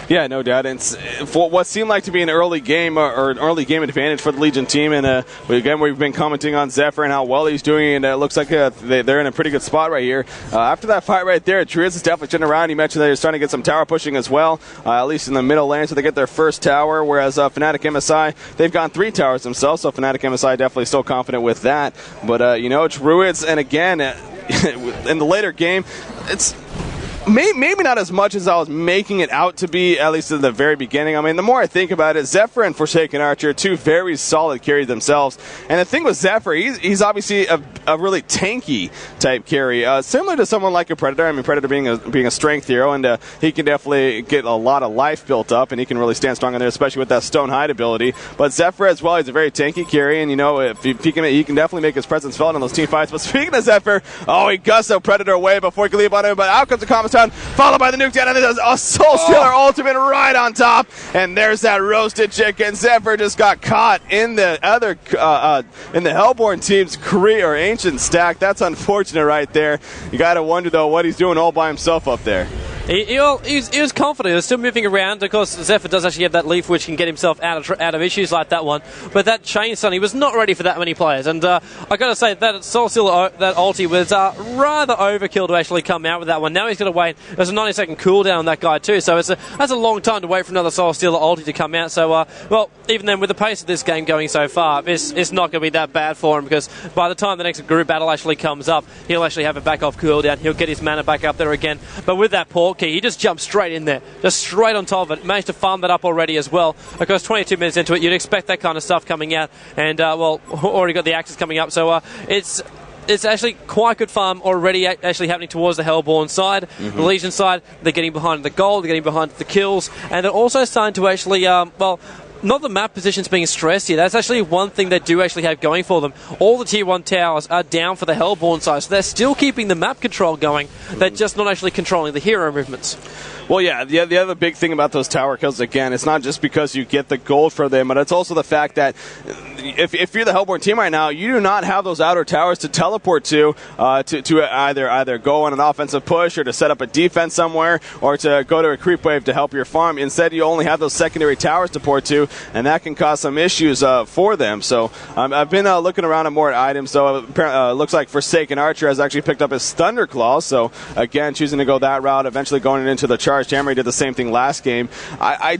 Yeah, no doubt. And for what seemed like to be an early game or an early game advantage for the Legion team, and again, we've been commenting on Zephyr and how well he's doing, and it looks like they're in a pretty good spot right here. After that fight right there, Drdz is definitely turning around. He mentioned that he's trying to get some tower pushing as well, at least in the middle lane, so they get their first tower, whereas Fnatic MSI, they've gone 3 towers themselves, so Fnatic MSI definitely still confident with that. But, Drdz, and again, in the later game, it's maybe not as much as I was making it out to be, at least in the very beginning. I mean, the more I think about it, Zephyr and Forsaken Archer, 2 very solid carries themselves. And the thing with Zephyr, he's obviously a really tanky type carry, similar to someone like a Predator. I mean, Predator being a strength hero, and he can definitely get a lot of life built up, and he can really stand strong in there, especially with that Stone Hide ability. But Zephyr as well, he's a very tanky carry, and if he can definitely make his presence felt in those team fights. But speaking of Zephyr, he gusts a Predator away before he can leave on him, but out comes the Commissar, followed by the nuke down, and there's a Soulstealer ultimate right on top, and there's that roasted chicken. Zephyr just got caught in the other in the Hellborn team's career or ancient stack. That's unfortunate right there. You gotta wonder though what he's doing all by himself up there. He was confident. He was still moving around. Of course, Zephyr does actually have that leaf which can get himself out of issues like that one. But that Chain Stun, he was not ready for that many players. And I got to say, that Soulstealer, that ulti was rather overkill to actually come out with that one. Now he's going to wait. There's a 90-second cooldown on that guy too. So that's a long time to wait for another Soulstealer ulti to come out. So, even then, with the pace of this game going so far, it's not going to be that bad for him, because by the time the next group battle actually comes up, he'll actually have a back off cooldown. He'll get his mana back up there again. But with that port key, he just jumped straight in there, just straight on top of it. Managed to farm that up already as well. Of course, 22 minutes into it, you'd expect that kind of stuff coming out. And, already got the axes coming up. So it's actually quite good farm already actually happening towards the Hellborn side. Mm-hmm. The Legion side, they're getting behind the gold, they're getting behind the kills, and they're also starting to actually, not the map positions being stressed here. That's actually one thing they do actually have going for them. All the tier 1 towers are down for the Hellborn side, so they're still keeping the map control going. They're just not actually controlling the hero movements. Well, yeah, the other big thing about those tower kills, again, it's not just because you get the gold for them, but it's also the fact that if you're the Hellborn team right now, you do not have those outer towers to teleport to either go on an offensive push or to set up a defense somewhere or to go to a creep wave to help your farm. Instead, you only have those secondary towers to port to, and that can cause some issues for them. So I've been looking around at more items, so it looks like Forsaken Archer has actually picked up his Thunderclaw, so again, choosing to go that route, eventually going into the charge Charged Hammer. He did the same thing last game. I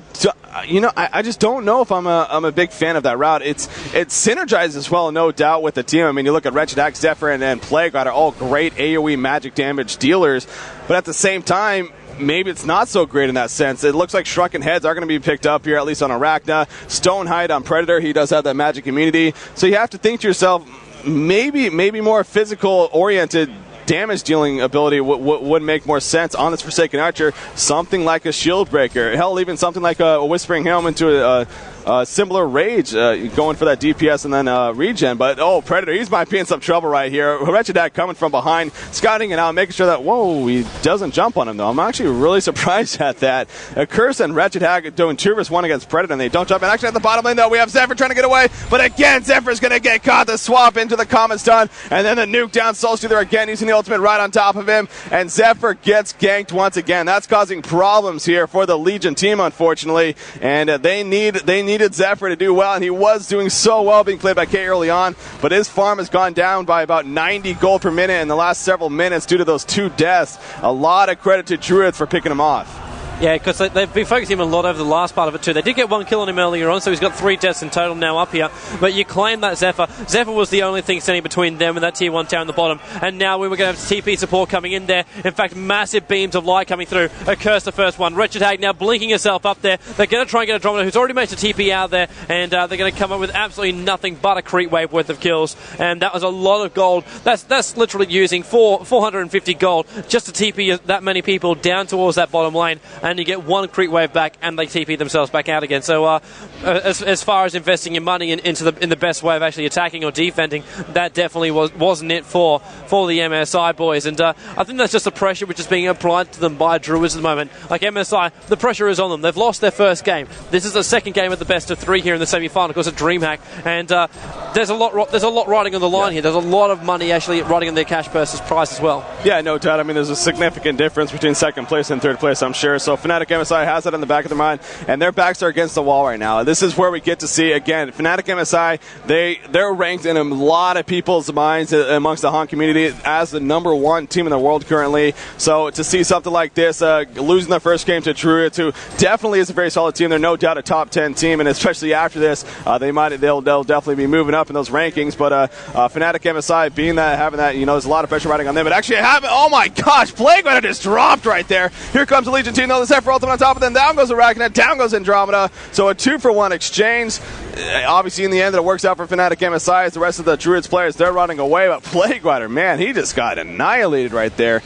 just don't know if I'm a big fan of that route. It synergizes well, no doubt, with the team. I mean, you look at Wretched Hag, Zephyr, and Plague are all great AoE magic damage dealers, but at the same time, maybe it's not so great in that sense. It looks like Shrunken Heads are going to be picked up here, at least on Arachna. Stonehide on Predator, he does have that magic immunity. So you have to think to yourself, maybe more physical-oriented damage dealing ability would make more sense on this Forsaken Archer. Something like a Shield Breaker. Hell, even something like a Whispering Helm into a similar Rage, going for that DPS and then regen. But, Predator, he's might be in some trouble right here. Wretched Hag coming from behind, scouting it out, making sure that, he doesn't jump on him, though. I'm actually really surprised at that. Curse and Wretched Hag doing 2v1 against Predator, and they don't jump. And actually, at the bottom lane, though, we have Zephyr trying to get away. But again, Zephyr's going to get caught. The swap into the Comet Stun, and then the nuke down Soul Stealer again, using the ultimate right on top of him. And Zephyr gets ganked once again. That's causing problems here for the Legion team, unfortunately. And they needed Zephyr to do well, and he was doing so well being played by K early on, but his farm has gone down by about 90 gold per minute in the last several minutes due to those 2 deaths. A lot of credit to Drdz for picking him off. Yeah, because they've been focusing him a lot over the last part of it too. They did get 1 kill on him earlier on, so he's got 3 deaths in total now up here. But you claim that Zephyr. Zephyr was the only thing standing between them and that tier 1 tower on the bottom. And now we were going to have TP support coming in there. In fact, massive beams of light coming through. A Curse the first one. Wretched Hag now blinking herself up there. They're going to try and get Andromeda, who's already made the TP out there. And they're going to come up with absolutely nothing but a creep wave worth of kills. And that was a lot of gold. That's literally using 450 gold just to TP that many people down towards that bottom lane. And you get 1 creep wave back, and they TP themselves back out again. So as far as investing your money in the best way of actually attacking or defending, that definitely wasn't it for the MSI boys. And I think that's just the pressure which is being applied to them by Drdz at the moment. Like MSI, the pressure is on them. They've lost their first game. This is the second game of the best of 3 here in the semi-final, of course, at DreamHack. And there's a lot riding on the line here. There's a lot of money actually riding on their cash purses price as well. Yeah, no doubt. I mean, there's a significant difference between second place and third place, I'm sure. So Fnatic MSI has that in the back of their mind, and their backs are against the wall right now. This is where we get to see, again, Fnatic MSI, they're ranked in a lot of people's minds amongst the Han community as the #1 team in the world currently. So to see something like this, losing their first game to Drdz, who definitely is a very solid team. They're no doubt a top 10 team, and especially after this, they'll definitely be moving up in those rankings. But Fnatic MSI, being that, having that, there's a lot of pressure riding on them. But actually oh my gosh, Plague Rider just dropped right there. Here comes the Legion team, though. The Zephyr ultimate on top of them. Down goes Arachna, down goes Andromeda. So a 2-for-1 exchange. Obviously, in the end, it works out for Fnatic MSI as the rest of the Drdz players, they're running away. But Plague Rider, man, he just got annihilated right there.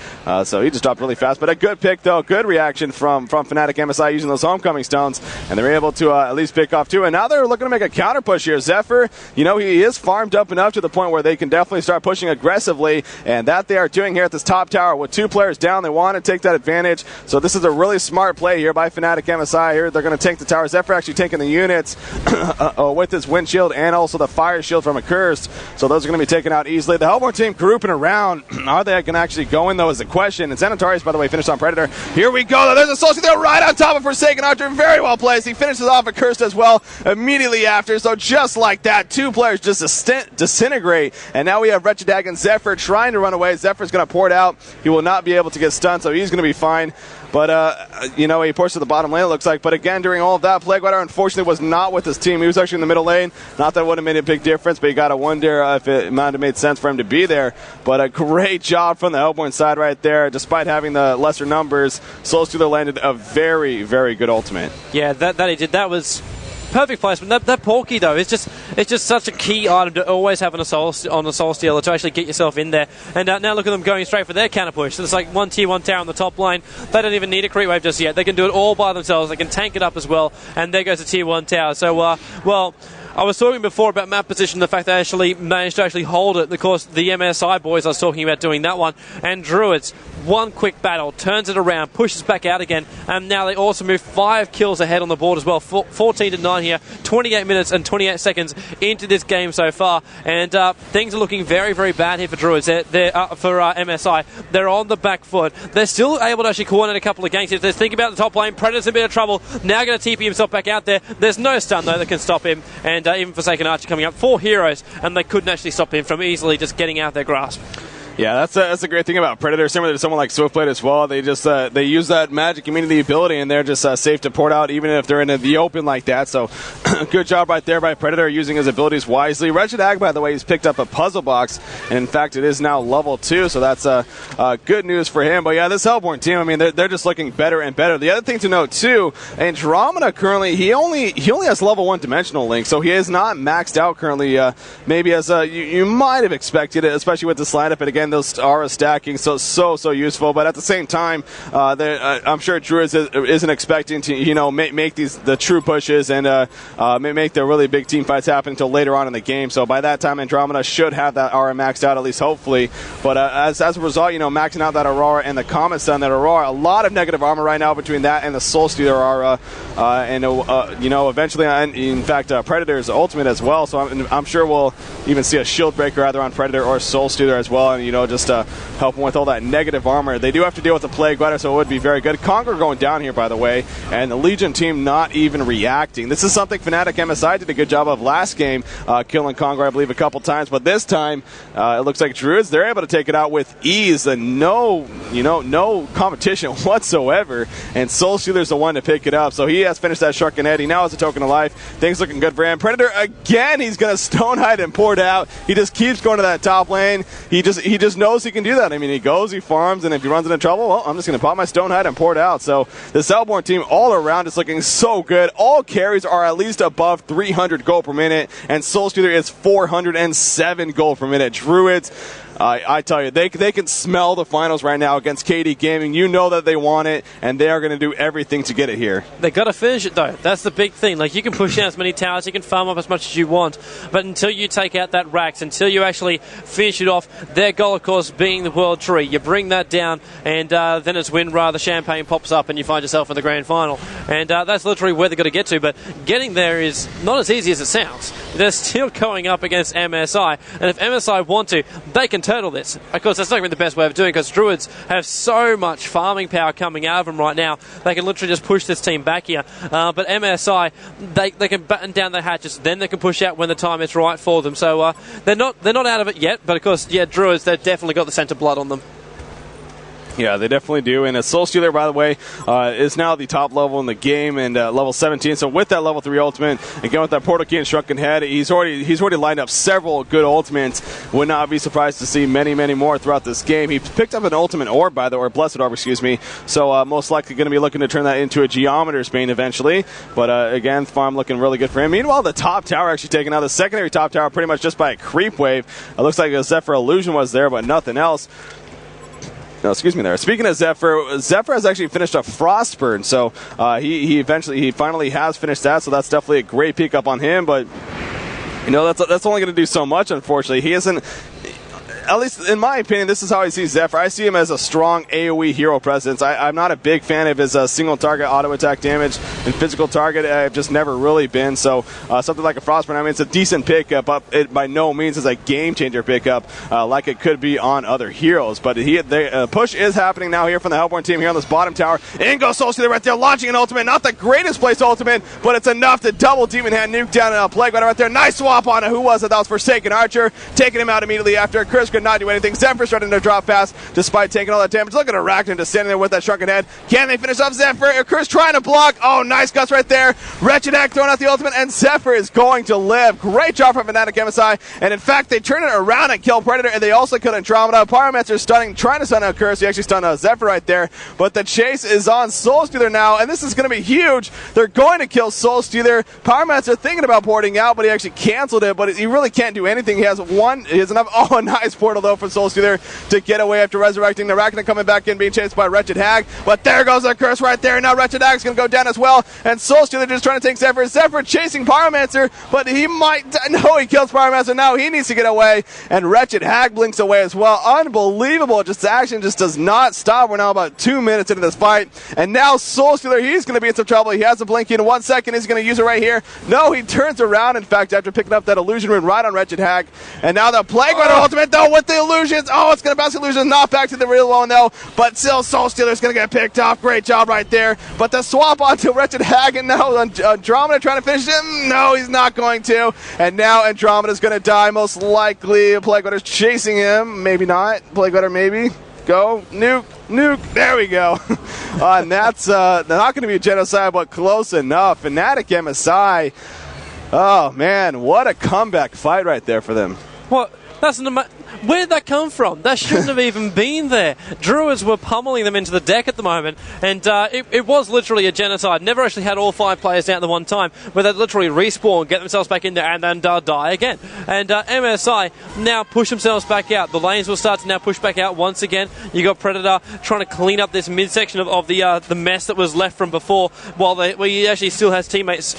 So he just dropped really fast. But a good pick, though. Good reaction from Fnatic MSI using those homecoming stones. And they're able to at least pick off 2. And now they're looking to make a counter push here. Zephyr, he is farmed up enough to the point where they can definitely start pushing aggressively. And that they are doing here at this top tower with 2 players down. They want to take that advantage. So this is a really smart play here by Fnatic MSI. Here they're going to take the tower. Zephyr actually taking the units with his wind shield and also the fire shield from Accursed. So those are going to be taken out easily. The Hellborn team grouping around. Are they going to actually go in, though, is the question. And Sanitarius, by the way, finished on Predator. Here we go. There's a Soul Stealer right on top of Forsaken Archer. Very well placed. He finishes off Accursed as well immediately after. So just like that, 2 players just disintegrate. And now we have Wretched Hag and Zephyr trying to run away. Zephyr's going to pour it out. He will not be able to get stunned, so he's going to be fine. But, he ports to the bottom lane, it looks like. But again, during all of that, Plague Rider unfortunately was not with his team. He was actually in the middle lane. Not that it would have made a big difference, but you got to wonder if it might have made sense for him to be there. But a great job from the Hellborn side right there. Despite having the lesser numbers, Soul Stealer landed a very, very good ultimate. Yeah, that he did. That was perfect placement. That Porky, though, it's just such a key item to always have on a Soul Stealer to actually get yourself in there. And now look at them going straight for their counter push. So it's like 1 tier 1 tower on the top line. They don't even need a creep wave just yet. They can do it all by themselves. They can tank it up as well. And there goes the tier 1 tower. So, well, I was talking before about map position, the fact they actually managed to actually hold it. Of course, the MSI boys, I was talking about doing that one. And Drdz, 1 quick battle, turns it around, pushes back out again. And now they also move 5 kills ahead on the board as well. 14-9 here, 28 minutes and 28 seconds into this game so far. And things are looking very, very bad here for Drdz. For MSI. They're on the back foot. They're still able to actually coordinate a couple of ganks. If they think about the top lane, Predator's in a bit of trouble. Now going to TP himself back out there. There's no stun, though, that can stop him. And even Forsaken Archer coming up, 4 heroes, and they couldn't actually stop him from easily just getting out their grasp. Yeah, that's a great thing about Predator. Similar to someone like Swiftblade as well. They just they use that magic immunity ability, and they're just safe to port out, even if they're in the open like that. So, good job right there by Predator using his abilities wisely. Wretched Hag, by the way, he's picked up a puzzle box, and in fact, it is now level 2. So that's good news for him. But yeah, this Hellborn team, I mean, they're just looking better and better. The other thing to note too, Andromeda currently he only has level 1 dimensional link, so he is not maxed out currently. Maybe as you might have expected it, especially with this lineup. And again, those aura stacking so useful. But at the same time, I'm sure Drdz isn't expecting to make the true pushes and make the really big team fights happen until later on in the game. So by that time, Andromeda should have that aura maxed out, at least hopefully. But as a result, maxing out that Aurora and the Comet Sun, that Aurora, a lot of negative armor right now between that and the Soul Stealer aura, and eventually, in fact, Predator's ultimate as well. So I'm sure we'll even see a shield breaker either on Predator or Soul Stealer as well, and just help them with all that negative armor. They do have to deal with the Plague Rider, so it would be very good. Congor going down here, by the way, and the Legion team not even reacting. This is something Fnatic MSI did a good job of last game, killing Congor, I believe, a couple times, but this time it looks like Drdz, they're able to take it out with ease and no competition whatsoever, and Soul Stealer's the one to pick it up. So he has finished that Shark and Eddie. Now it's a token of life. Things looking good for him. Predator again, he's going to Stonehide and port out. He just keeps going to that top lane. He just knows he can do that. I mean, he goes, he farms, and if he runs into trouble, well, I'm just going to pop my Stonehide and port out. So the Hellborn team all around is looking so good. All carries are at least above 300 gold per minute, and Soul Stealer is 407 gold per minute. Druids, I tell you, they can smell the finals right now against KD Gaming. You know that they want it, and they are going to do everything to get it here. They got to finish it, though. That's the big thing. Like, you can push down as many towers, you can farm up as much as you want, but until you take out that Rax, until you actually finish it off, their goal, of course, being the World Tree, you bring that down, and then it's win rather. Champagne pops up, and you find yourself in the grand final. And that's literally where they've got to get to, but getting there is not as easy as it sounds. They're still going up against MSI, and if MSI want to, they can turtle this. Of course, that's not going to be the best way of doing it, because Druids have so much farming power coming out of them right now. They can literally just push this team back here. But MSI, they can batten down their hatches, then they can push out when the time is right for them. So they're not out of it yet, but of course, yeah, Druids, they've definitely got the scent of blood on them. Yeah, they definitely do. And Soul Stealer, by the way, is now the top level in the game, and level 17. So with that level 3 ultimate, again with that Portal Key and Shrunken Head, he's already lined up several good ultimates. Would not be surprised to see many more throughout this game. He picked up an ultimate orb, by the way, or Blessed Orb, excuse me. So most likely going to be looking to turn that into a Geometer's Bane eventually. But again, farm looking really good for him. Meanwhile, the top tower actually taken out. The secondary top tower pretty much just by a creep wave. It looks like a Zephyr Illusion was there, but nothing else. No, excuse me there. Speaking of Zephyr has actually finished a Frostburn, so he finally has finished that, so that's definitely a great pick up on him, but that's only going to do so much, unfortunately. He isn't, at least in my opinion, this is how I see Zephyr. I see him as a strong AoE hero presence. I'm not a big fan of his single target auto attack damage and physical target. I've just never really been. So something like a Frostburn, I mean, it's a decent pickup, but it by no means is a game changer pickup like it could be on other heroes. But the push is happening now here from the Hellborn team here on this bottom tower. In goes Soul Stealer right there, launching an ultimate. Not the greatest place ultimate, but it's enough to double Demon Hand nuke down a Plague Rider right there. Nice swap on it. Who was it? That was Forsaken Archer, taking him out immediately after. Chris could not do anything. Zephyr's starting to drop fast despite taking all that damage. Look at Arachnid just standing there with that Shrunken Head. Can they finish off Zephyr? Chris trying to block. Oh, nice guts right there. Wretched Hag throwing out the ultimate, and Zephyr is going to live. Great job from Fnatic MSI, and in fact, they turn it around and kill Predator, and they also kill Andromeda. Pyromancer stunning, trying to stun out Curse. He actually stunned Zephyr right there, but the chase is on Soul Stealer now, and this is going to be huge. They're going to kill Soul Stealer. Pyromancer thinking about porting out, but he actually canceled it, but he really can't do anything. He has enough. Oh, a nice portal though from Soul Stealer to get away after resurrecting. The Arachnid coming back in, being chased by Wretched Hag, but there goes the curse right there. Now Wretched Hag's going to go down as well, and Soul Stealer just trying to take Zephyr. Zephyr chasing Pyromancer, but he might, no, he kills Pyromancer. Now he needs to get away, and Wretched Hag blinks away as well. Unbelievable, just the action just does not stop. We're now about 2 minutes into this fight, and now Soul Stealer, he's going to be in some trouble. He has a blink in 1 second. He's going to use it right here. No, he turns around, in fact, after picking up that illusion rune right on Wretched Hag, and now the Plague Rider ultimate, though. with the illusions. Oh, it's going to bounce the illusions. Not back to the real one, though. But still, Soul Stealer's going to get picked off. Great job right there. But the swap onto Wretched Hagen now. Andromeda trying to finish him. No, he's not going to. And now Andromeda's going to die, most likely. Plague Rider's chasing him. Maybe not. Plague Rider, maybe. Go. Nuke. There we go. And that's not going to be a genocide, but close enough. Fnatic MSI. Oh, man. What a comeback fight right there for them. What? Where did that come from? That shouldn't have even been there. Druids were pummeling them into the deck at the moment, and it was literally a genocide. Never actually had all 5 players down at the one time, where they'd literally respawn, get themselves back in there, and then die again. And MSI now push themselves back out. The lanes will start to now push back out once again. You got Predator trying to clean up this midsection of the mess that was left from before, while he actually still has teammates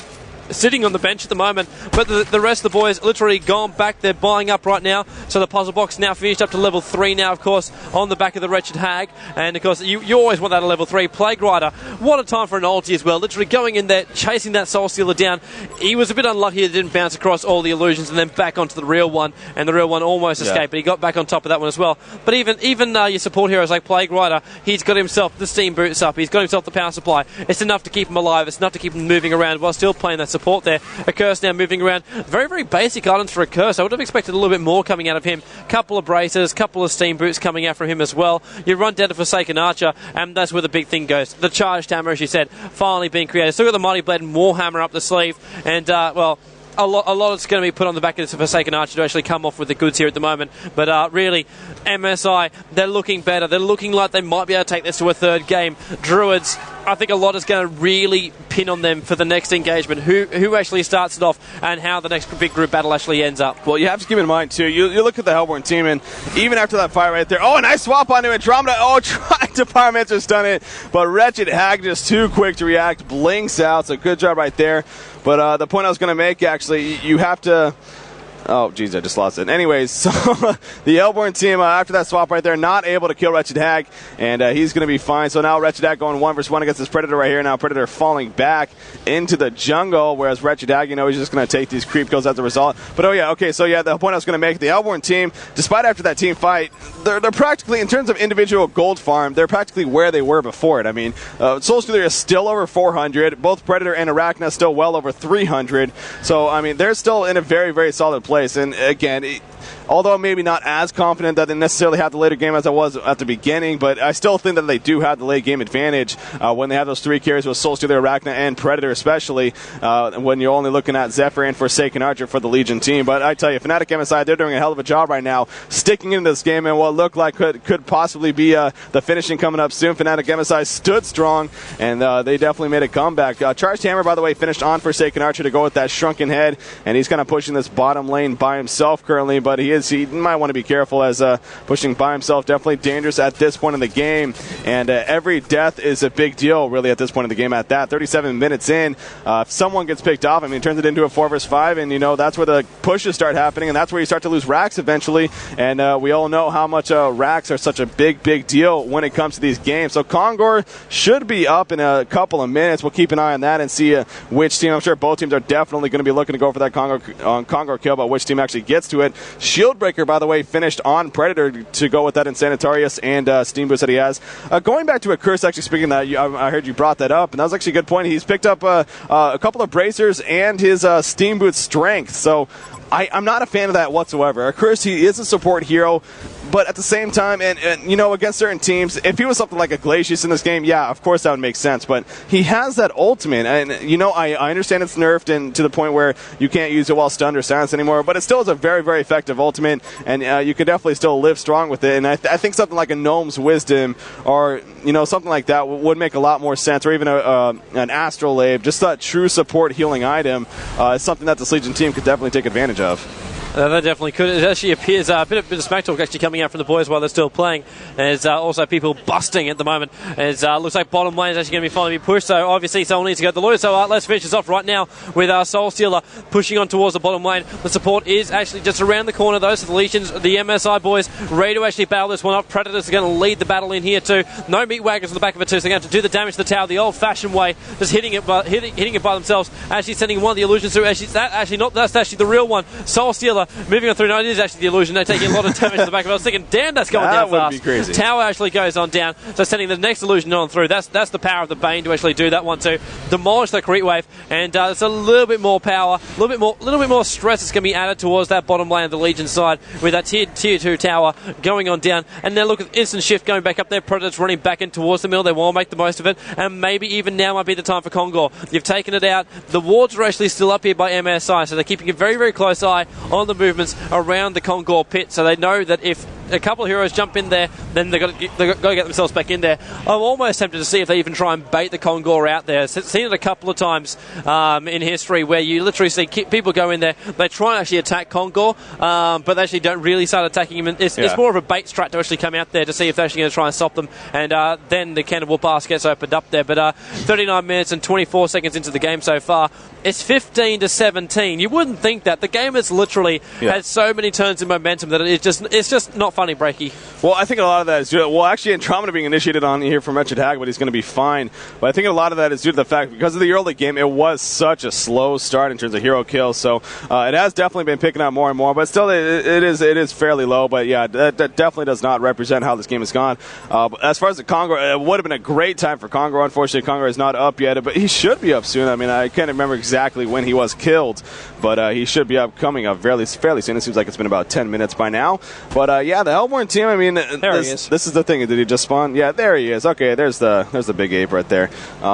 sitting on the bench at the moment, but the rest of the boys literally gone back. They're buying up right now, so the puzzle box now finished up to level 3 now, of course, on the back of the Wretched Hag, and of course you always want that at level 3. Plague Rider, what a time for an ulti as well, literally going in there, chasing that Soul Stealer down. He was a bit unlucky that it didn't bounce across all the illusions and then back onto the real one, and the real one almost escaped, but he got back on top of that one as well. But even your support heroes like Plague Rider, he's got himself the steam boots up, he's got himself the power supply. It's enough to keep him alive, it's enough to keep him moving around while still playing that support there. A Curse now moving around. Very, very basic items for a Curse. I would have expected a little bit more coming out of him. Couple of braces, couple of steam boots coming out from him as well. You run down to Forsaken Archer, and that's where the big thing goes. The charged hammer, as you said, finally being created. Still got the Mighty Blade and Warhammer up the sleeve, and, well, a lot is going to be put on the back of this Forsaken Archer to actually come off with the goods here at the moment. But really, MSI, they're looking better. They're looking like they might be able to take this to a third game. Druids, I think a lot is going to really pin on them for the next engagement. Who actually starts it off and how the next big group battle actually ends up. Well, you have to keep in mind, too, you look at the Hellborn team, and even after that fire right there, oh, a nice swap onto Andromeda. Oh, trying to Pyromancer stun it, but Wretched Hag just too quick to react, blinks out, so good job right there. But the point I was going to make, actually, you have to... Oh, geez, I just lost it. Anyways, so the Hellborn team, after that swap right there, not able to kill Wretched Hag, and he's going to be fine. So now Wretched Hag going 1 versus 1 against this Predator right here. Now Predator falling back into the jungle, whereas Wretched Hag, he's just going to take these creep kills as a result. But, the point I was going to make, the Hellborn team, despite after that team fight, they're practically, in terms of individual gold farm, they're practically where they were before it. I mean, Soul Stealer is still over 400. Both Predator and Arachna still well over 300. So, I mean, they're still in a very, very solid place. And again, although maybe not as confident that they necessarily have the later game as I was at the beginning, but I still think that they do have the late game advantage when they have those 3 carries with Soul Stealer, Arachna, and Predator, especially when you're only looking at Zephyr and Forsaken Archer for the Legion team. But I tell you, Fnatic MSI, they're doing a hell of a job right now, sticking into this game, and what looked like could possibly be the finishing coming up soon. Fnatic MSI stood strong, and they definitely made a comeback. Charged Hammer, by the way, finished on Forsaken Archer to go with that shrunken head, and he's kind of pushing this bottom lane by himself currently, but he might want to be careful, as pushing by himself, definitely dangerous at this point in the game, and every death is a big deal really at this point in the game. At that 37 minutes in, if someone gets picked off, I mean, it turns it into a 4 versus 5, and that's where the pushes start happening, and that's where you start to lose racks eventually, and we all know how much racks are such a big deal when it comes to these games. So Congor should be up in a couple of minutes. We'll keep an eye on that and see which team. I'm sure both teams are definitely going to be looking to go for that Congor kill, but which team actually gets to it. Shieldbreaker, by the way, finished on Predator to go with that Insanitarius and Steam Boost that he has. Going back to a Curse, actually, speaking of that, I heard you brought that up, and that was actually a good point. He's picked up a couple of bracers and his Steam Boost strength, so I'm not a fan of that whatsoever. Of course, he is a support hero, but at the same time, and against certain teams, if he was something like a Glacius in this game, yeah, of course that would make sense. But he has that ultimate, and I understand it's nerfed and to the point where you can't use it while stunned or silenced anymore, but it still is a very, very effective ultimate, and you can definitely still live strong with it. And I think something like a Gnome's Wisdom or something like that would make a lot more sense, or even an Astrolabe, just that true support healing item is something that this Legion team could definitely take advantage of. That definitely could. It actually appears a bit of smack talk actually coming out from the boys while they're still playing. There's also people busting at the moment. It looks like bottom lane is actually going to be finally pushed, so obviously someone needs to go to the loot. So let's finish this off right now with our Soul Stealer pushing on towards the bottom lane. The support is actually just around the corner though, so the Legions, the MSI boys, ready to actually battle this one up. Predators are going to lead the battle in here too. No meat wagons on the back of it too, so they're going to have to do the damage to the tower the old-fashioned way, just hitting it by themselves. Actually sending one of the illusions through. That's actually the real one. Soul Stealer Soulstealer moving on through. No, it is actually the illusion. They're taking a lot of damage to the back of it. I was thinking, damn, that's going down fast. That would be crazy. Tower actually goes on down, so sending the next illusion on through. That's the power of the Bane to actually do that one too. Demolish the Creep Wave, and there's a little bit more power, a little bit more stress that's going to be added towards that bottom lane of the Legion side with that tier 2 tower going on down. And then look at instant shift going back up there. Predators running back in towards the middle. They want to make the most of it, and maybe even now might be the time for Congor. You've taken it out. The wards are actually still up here by MSI, so they're keeping a very, very close eye on the movements around the Congor pit, so they know that if a couple of heroes jump in there, then they've got to get themselves back in there. I'm almost tempted to see if they even try and bait the Congor out there. I've seen it a couple of times in history where you literally see people go in there, they try and actually attack Congor, but they actually don't really start attacking him. It's more of a bait strat to actually come out there to see if they're actually going to try and stop them, and then the Cannibal Pass gets opened up there. But 39 minutes and 24 seconds into the game so far, it's 15-17. You wouldn't think that. The game has literally had so many turns in momentum that it's just not funny, Breaky. Well, I think a lot of that is due to, well, actually Andromeda being initiated on here from Wretched Hag, but he's going to be fine. But I think a lot of that is due to the fact, because of the early game, it was such a slow start in terms of hero kills. So it has definitely been picking up more and more, but still it is fairly low. But yeah, that definitely does not represent how this game has gone. As far as the Congor, it would have been a great time for Congor. Unfortunately, Congor is not up yet, but he should be up soon. I mean, I can't remember exactly when he was killed, but he should be coming up fairly soon. It seems like it's been about 10 minutes by now. But yeah, the Hellborn team, I mean, this is the thing. Did he just spawn? Yeah, there he is. Okay, there's the big ape right there.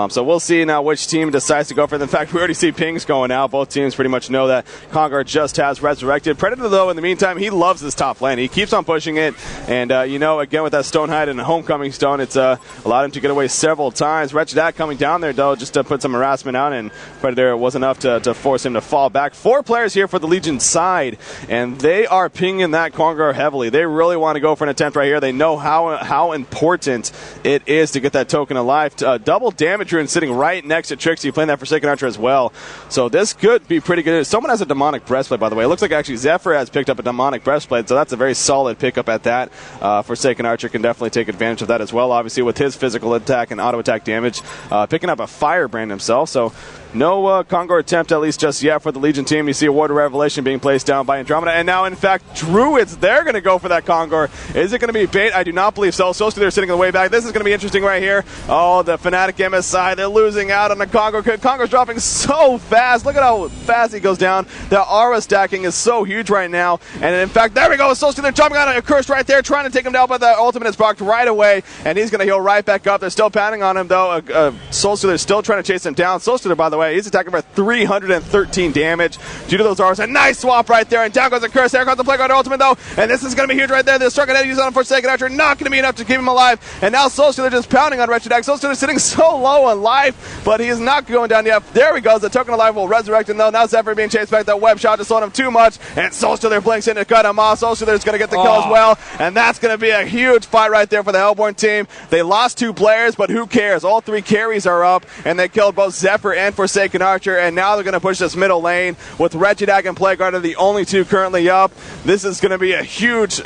So we'll see now which team decides to go for it. In fact, we already see pings going out. Both teams pretty much know that Congor just has resurrected. Predator, though, in the meantime, he loves this top lane. He keeps on pushing it, and again with that Stonehide and the Homecoming Stone, it's allowed him to get away several times. Wretched Act coming down there, though, just to put some harassment out, and Predator was enough to force him to fall back. 4 players here for the Legion side, and they are pinging that Congor heavily. They really want to go for an attempt right here. They know how important it is to get that token alive. Double damage rune sitting right next to Trixie, playing that Forsaken Archer as well. So this could be pretty good. Someone has a demonic breastplate, by the way. It looks like actually Zephyr has picked up a demonic breastplate, so that's a very solid pickup at that. Forsaken Archer can definitely take advantage of that as well, obviously with his physical attack and auto attack damage. Picking up a firebrand himself, so no Congor attempt, at least just yet, for the Legion team. You see a Ward of Revelation being placed down by Andromeda, and now, in fact, Druids, they're going to go for that Congor. Is it going to be bait? I do not believe so. They're sitting on the way back. This is going to be interesting right here. Oh, the Fnatic MSI, they're losing out on the Congor. Congor's dropping so fast. Look at how fast he goes down. The aura stacking is so huge right now, and in fact, there we go. They're jumping on a curse right there, trying to take him down, but the ultimate is blocked right away, and he's going to heal right back up. They're still pounding on him, though. Soulstealer's still trying to chase him down. Soulstealer, by the way, he's attacking for 313 damage due to those auras. A nice swap right there, and down goes the curse. There comes the Plague Rider ultimate, though, and this is going to be huge right there. The Struck Head used on Forsaken Archer, not going to be enough to keep him alive, and now Soulstealer just pounding on Wretched Axe. Soulstealer sitting so low on life, but he is not going down yet. There he goes. The token of life will resurrect him, though. Now Zephyr being chased back. That web shot just slowed him too much, and Soulstealer blinks in to cut him off. Soulstealer's going to get the kill as well, and that's going to be a huge fight right there for the Hellborn team. They lost 2 players, but who cares? All 3 carries are up, and they killed both Zephyr and Forsaken Archer, and now they're going to push this middle lane with Wretched Hag and Plague Rider, the only 2 currently up. This is going to be a huge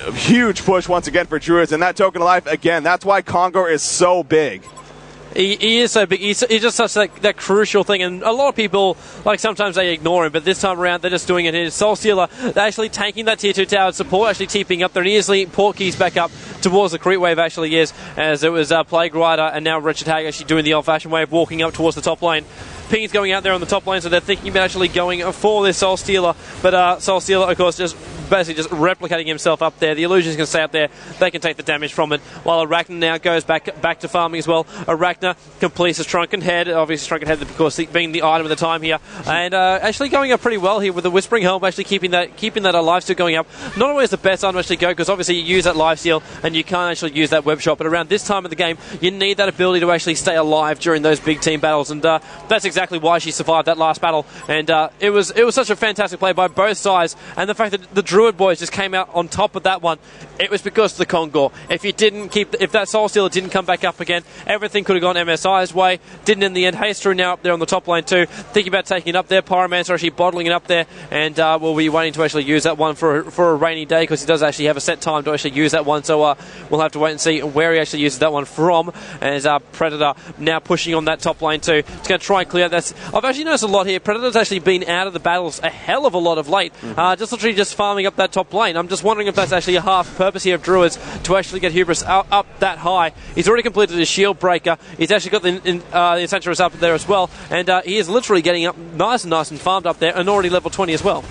push once again for Druids, and that token of life, again, that's why Congor is so big. He is so big. He's just such that crucial thing, and a lot of people, like, sometimes they ignore him, but this time around they're just doing it. His Soulstealer, they're actually taking that tier 2 tower support, actually TPing up there, and easily port keys back up towards the creep wave, actually is, as it was Plague Rider and now Wretched Hag actually doing the old-fashioned way of walking up towards the top lane. Ping's going out there on the top lane, so they're thinking about actually going for this Soulstealer, but Soulstealer, of course, just basically just replicating himself up there. The illusion's going to stay up there. They can take the damage from it, while Arachna now goes back to farming as well. Arachna completes his Shrunken Head, obviously Shrunken Head, of course, being the item of the time here, and actually going up pretty well here with the Whispering Helm, actually keeping that lifesteal going up. Not always the best item to actually go, because obviously you use that lifesteal and you can't actually use that web shot, but around this time of the game, you need that ability to actually stay alive during those big team battles, and that's exactly why she survived that last battle, and it was such a fantastic play by both sides, and the fact that the Druid boys just came out on top of that one, it was because of the Congor. If that Soul Stealer didn't come back up again, everything could have gone MSI's way. Didn't in the end. Hasteru now up there on the top lane too, thinking about taking it up there. Pyromancer actually bottling it up there, and we'll be waiting to actually use that one for a rainy day, because he does actually have a set time to actually use that one. So we'll have to wait and see where he actually uses that one from. As Predator now pushing on that top lane too. It's going to try and clear that. I've actually noticed a lot here. Predator's actually been out of the battles a hell of a lot of late. Just literally just farming up that top lane. I'm just wondering if that's actually a half purpose here of Druids to actually get Hubris up that high. He's already completed his shield breaker. He's actually got the Enchantress up there as well, and he is literally getting up nice and farmed up there, and already level 20 as well.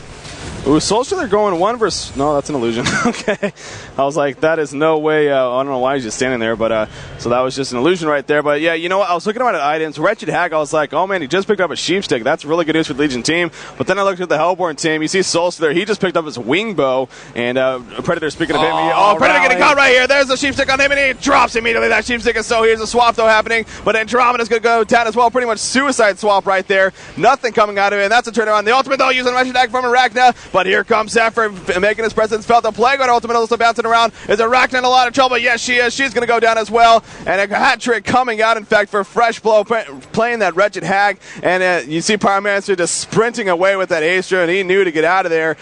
Ooh, Soul Stealer going 1 versus... No, that's an illusion. Okay. I was like, that is no way... I don't know why he's just standing there, but... so that was just an illusion right there. But yeah, you know what? I was looking at items. Wretched Hag, I was like, oh man, he just picked up a Sheepstick. That's really good news for the Legion team. But then I looked at the Hellborn team. You see Soul Stealer. He just picked up his Wing Bow. And Predator, speaking of him... Predator getting caught right here. There's a Sheepstick on him, and he drops immediately. That Sheepstick is so... Here's a swap, though, happening. But Andromeda's going to go down as well. Pretty much suicide swap right there. Nothing coming out of it. And that's a turnaround. The ultimate, though, using Wretched Hag from Arachna. But here comes Zephyr making his presence felt. The Plague on ultimate also bouncing around. Is Arachna in a lot of trouble? Yes, she is. She's going to go down as well. And a hat trick coming out, in fact, for Fresh Blow, playing that Wretched Hag. And you see Pyromancer just sprinting away with that Astra, and he knew to get out of there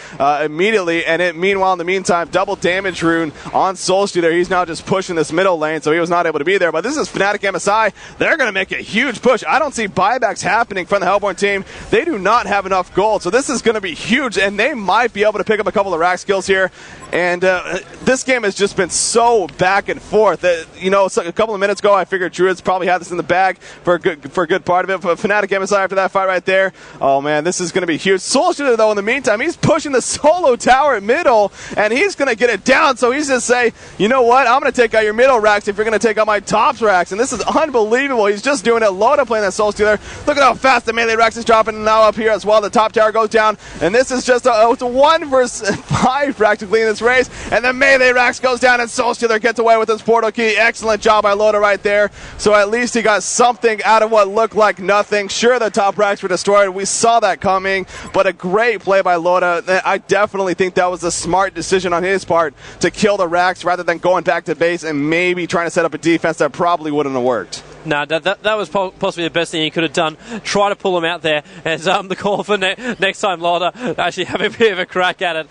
immediately. And meanwhile, in the meantime, double damage rune on Soul Stealer. He's now just pushing this middle lane, so he was not able to be there. But this is Fnatic MSI. They're going to make a huge push. I don't see buybacks happening from the Hellborn team. They do not have enough gold, so this is going to be huge, and they might be able to pick up a couple of rack skills here. And this game has just been so back and forth. So a couple of minutes ago, I figured Druids probably had this in the bag for a good part of it. But Fnatic MSI after that fight right there, oh man, this is going to be huge. Soul Stealer, though, in the meantime, he's pushing the solo tower at middle, and he's going to get it down. So he's just say, you know what, I'm going to take out your middle racks if you're going to take out my tops racks. And this is unbelievable. He's just doing it. Loda playing that Soul Stealer. Look at how fast the melee racks is dropping now up here as well. The top tower goes down, and this is just it's a 1 versus 5 practically in this race. And the melee racks goes down, and Soul Stealer gets away with his portal key. Excellent job by Loda right there. So at least he got something out of what looked like nothing. Sure, the top racks were destroyed. We saw that coming, but a great play by Loda. I definitely think that was a smart decision on his part to kill the racks rather than going back to base and maybe trying to set up a defense that probably wouldn't have worked. No, that was possibly the best thing he could have done. Try to pull him out there as the call for next time Loda actually have a bit of a crack at it.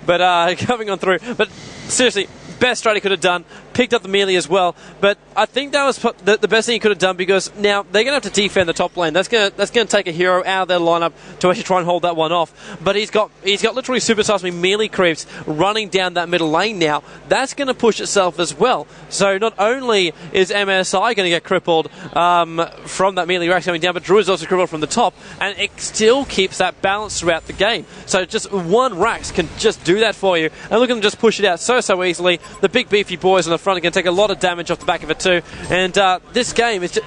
But coming on through. But seriously, best strat he could have done. Picked up the melee as well, but I think that was the best thing he could have done, because now they're going to have to defend the top lane. That's going to take a hero out of their lineup to actually try and hold that one off. But he's got literally supersized melee creeps running down that middle lane now. That's going to push itself as well. So not only is MSI going to get crippled from that melee racks coming down, but Druid's also crippled from the top, and it still keeps that balance throughout the game. So just one Rax can just do that for you, and look at them just push it out so easily. The big beefy boys on the front are going to take a lot of damage off the back of it too. And this game is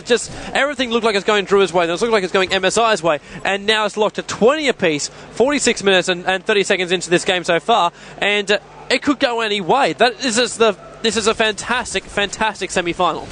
just everything looked like it's going Druid's way, then it looked like it's going MSI's way, and now it's locked at 20 apiece, 46 minutes and 30 seconds into this game so far, and it could go any way. This is a fantastic semi-final.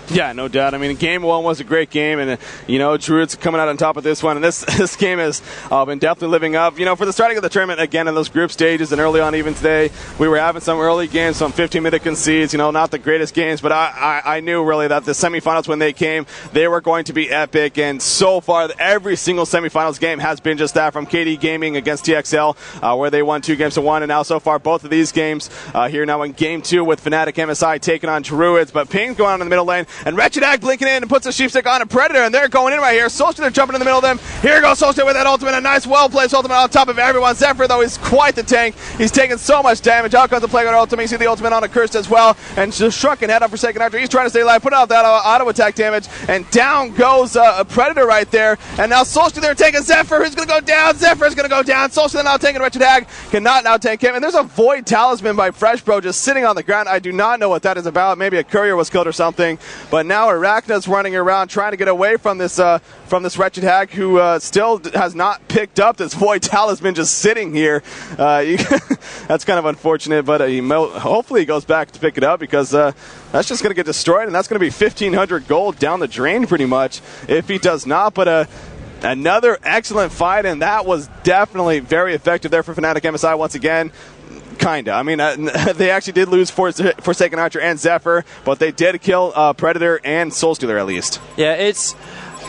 Yeah, no doubt. I mean, game 1 was a great game, and Druids coming out on top of this one, and this game has been definitely living up. For the starting of the tournament, again, in those group stages, and early on even today, we were having some early games, some 15-minute concedes, not the greatest games, but I knew really that the semifinals, when they came, they were going to be epic, and so far, every single semifinals game has been just that, from KD Gaming against TXL, where they won 2-1, and now so far, both of these games here now in game 2 with Fnatic MSI taking on Druids, but Ping's going on in the middle lane, and Wretched Hag blinking in and puts a Sheepstick on a Predator, and they're going in right here. Soul Stealer jumping in the middle of them. Here goes Soul Stealer with that ultimate, a nice, well-placed ultimate on top of everyone. Zephyr, though, is quite the tank. He's taking so much damage. Out comes the Plague on ultimate. You see the ultimate on a Cursed as well, and just shrunken head up for second after. He's trying to stay alive, put out that auto attack damage, and down goes a Predator right there. And now Soul Stealer taking Zephyr, who's going to go down. Zephyr's going to go down. Soul Stealer now taking Wretched Hag, cannot now take him. And there's a Void Talisman by Fresh Bro just sitting on the ground. I do not know what that is about. Maybe a courier was killed or something. But now Arachna's running around trying to get away from this Wretched Hag, who still has not picked up this Void Talisman, just sitting here. That's kind of unfortunate, but hopefully he goes back to pick it up, because that's just going to get destroyed, and that's going to be 1,500 gold down the drain pretty much if he does not. But Another excellent fight, and that was definitely very effective there for Fnatic MSI once again. Kinda. I mean, they actually did lose Forsaken Archer and Zephyr, but they did kill Predator and Soulstealer at least. Yeah, it's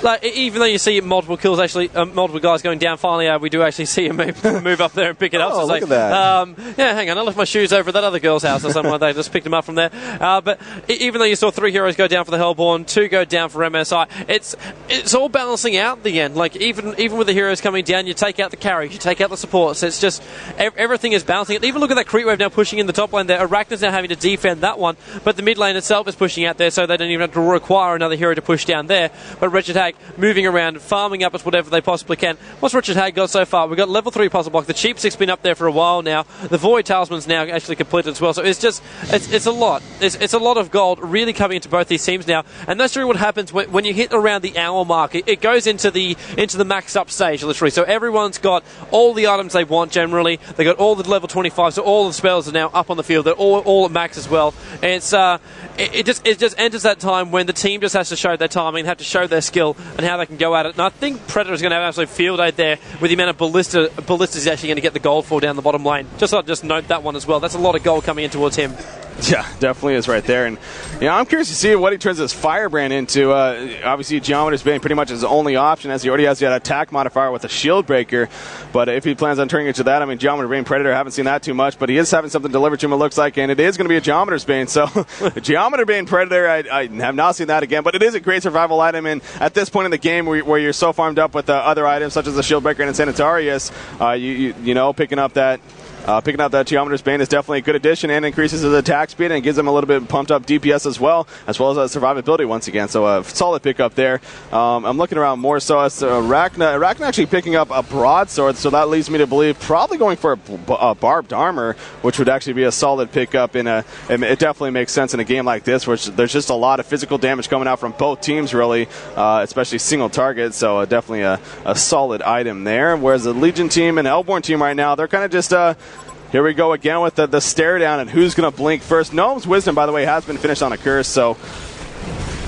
like, even though you see multiple kills, actually, multiple guys going down, finally we do actually see him move up there and pick it up. Oh, so look at that. Yeah, hang on, I left my shoes over at that other girl's house or something like that. I just picked them up from there. But even though you saw 3 heroes go down for the Hellborn, 2 go down for MSI, it's all balancing out in the end. Like, even with the heroes coming down, you take out the carries, you take out the supports. It's just, everything is balancing. Even look at that creep wave now pushing in the top lane there. Arachna's now having to defend that one, but the mid lane itself is pushing out there, so they don't even have to require another hero to push down there. But Wretched Hag moving around, farming up as whatever they possibly can. What's Wretched Hag got so far? We've got level 3 puzzle block. The Cheap 6 been up there for a while now. The Void Talisman's now actually completed as well. So it's just, it's a lot. It's a lot of gold really coming into both these teams now. And that's really what happens when you hit around the hour mark. It goes into the max up stage, literally. So everyone's got all the items they want generally. They got all the level 25, so all the spells are now up on the field. They're all at max as well. And it just enters that time when the team just has to show their timing, have to show their skill and how they can go at it. And I think Predator's going to have an absolute field day there with the amount of ballistas he's actually going to get the gold for down the bottom lane. Just note that one as well. That's a lot of gold coming in towards him. Yeah, definitely is right there. And I'm curious to see what he turns his Firebrand into. Obviously, Geometer's been pretty much his only option, as he already has that attack modifier with a Shield Breaker. But if he plans on turning it to that, I mean, Geometer Bane Predator, haven't seen that too much, but he is having something delivered to him, it looks like, and it is going to be a Geometer's Bane. So, Geometer Bane Predator, I have not seen that again, but it is a great survival item. And at this point in the game where you're so farmed up with other items, such as the Shield Breaker and Sanitarius, picking up that Geometer's Bane is definitely a good addition and increases his attack speed and gives him a little bit pumped up DPS as well as survivability once again. So a solid pickup there. I'm looking around more so as Arachna actually picking up a broadsword, so that leads me to believe probably going for a barbed armor, which would actually be a solid pickup and it definitely makes sense in a game like this, which there's just a lot of physical damage coming out from both teams really, especially single targets. So definitely a solid item there. Whereas the Legion team and Hellborn team right now, they're kind of just here we go again with the stare down and who's going to blink first. Gnome's Wisdom, by the way, has been finished on a curse, so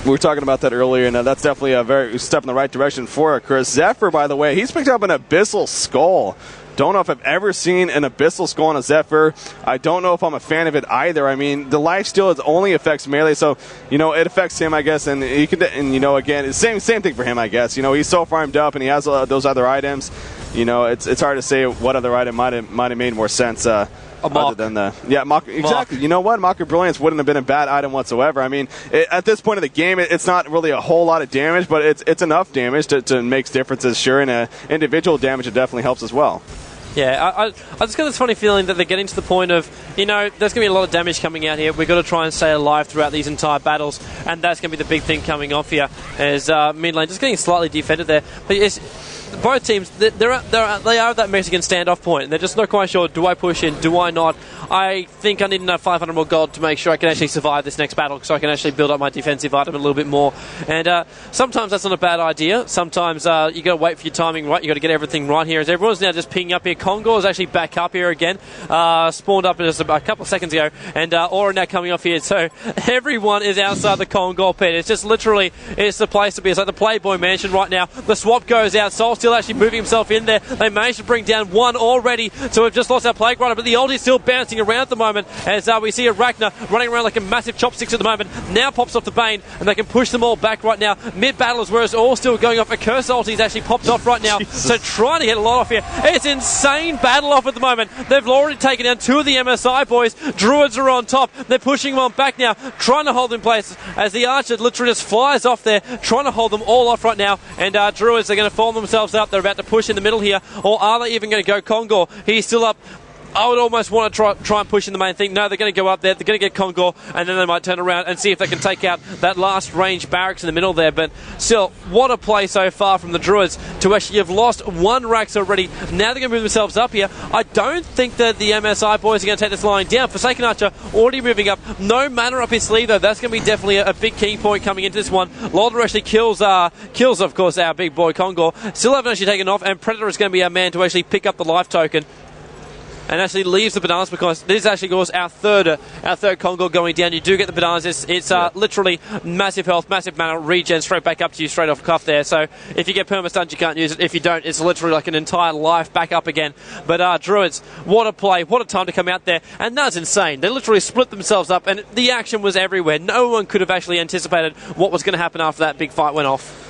we were talking about that earlier, and that's definitely a very step in the right direction for a curse. Zephyr, by the way, he's picked up an Abyssal Skull. Don't know if I've ever seen an Abyssal Skull on a Zephyr. I don't know if I'm a fan of it either. I mean, the lifesteal only affects melee, so, it affects him, I guess, and he could, again, it's same thing for him, I guess. He's so farmed up, and he has those other items. It's hard to say what other item might have made more sense. Other than Mock. Exactly. You know what? Mock of Brilliance wouldn't have been a bad item whatsoever. I mean, at this point of the game, it's not really a whole lot of damage, but it's enough damage to make differences, sure, and individual damage it definitely helps as well. Yeah, I just got this funny feeling that they're getting to the point of, there's going to be a lot of damage coming out here. We've got to try and stay alive throughout these entire battles, and that's going to be the big thing coming off here, as mid lane just getting slightly defended there. But both teams, they are at that Mexican standoff point, and they're just not quite sure, do I push in, do I not? I think I need enough 500 more gold to make sure I can actually survive this next battle, so I can actually build up my defensive item a little bit more. And sometimes that's not a bad idea. Sometimes you got to wait for your timing right. You got to get everything right here. As everyone's now just pinging up here. Congor is actually back up here again. Spawned up just a couple of seconds ago, and Aura now coming off here. So everyone is outside the Congor pit. It's just literally, it's the place to be. It's like the Playboy Mansion right now. The swap goes out. Soul still actually moving himself in there. They managed to bring down one already, so we've just lost our Plague Rider, but the ulti's still bouncing around at the moment as we see Arachna running around like a massive chopsticks at the moment. Now pops off the Bane, and they can push them all back right now. Mid-battle is where it's all still going off. A Curse ulti's actually popped off right now, so trying to get a lot off here. It's insane battle off at the moment. They've already taken down 2 of the MSI boys. Druids are on top. They're pushing them on back now, trying to hold them in place as the Archer literally just flies off there, trying to hold them all off right now. And Druids are going to form themselves up. They're about to push in the middle here, or are they even going to go Congor? He's still up. I would almost want to try and push in the main thing. No, they're going to go up there. They're going to get Congor, and then they might turn around and see if they can take out that last range barracks in the middle there. But still, what a play so far from the Druids to actually have lost 1 Rax already. Now they're going to move themselves up here. I don't think that the MSI boys are going to take this line down. Forsaken Archer already moving up. No mana up his sleeve, though. That's going to be definitely a big key point coming into this one. Lolder actually kills, of course, our big boy Congor. Still haven't actually taken off, and Predator is going to be our man to actually pick up the life token. and actually leaves the bananas, because this actually goes our third Congor going down. You do get the bananas. It's literally massive health, massive mana, regen straight back up to you straight off cuff there. So if you get perma-stunned, you can't use it. If you don't, it's literally like an entire life back up again. But Druids, what a play, what a time to come out there. And that's insane. They literally split themselves up, and the action was everywhere. No one could have actually anticipated what was going to happen after that big fight went off.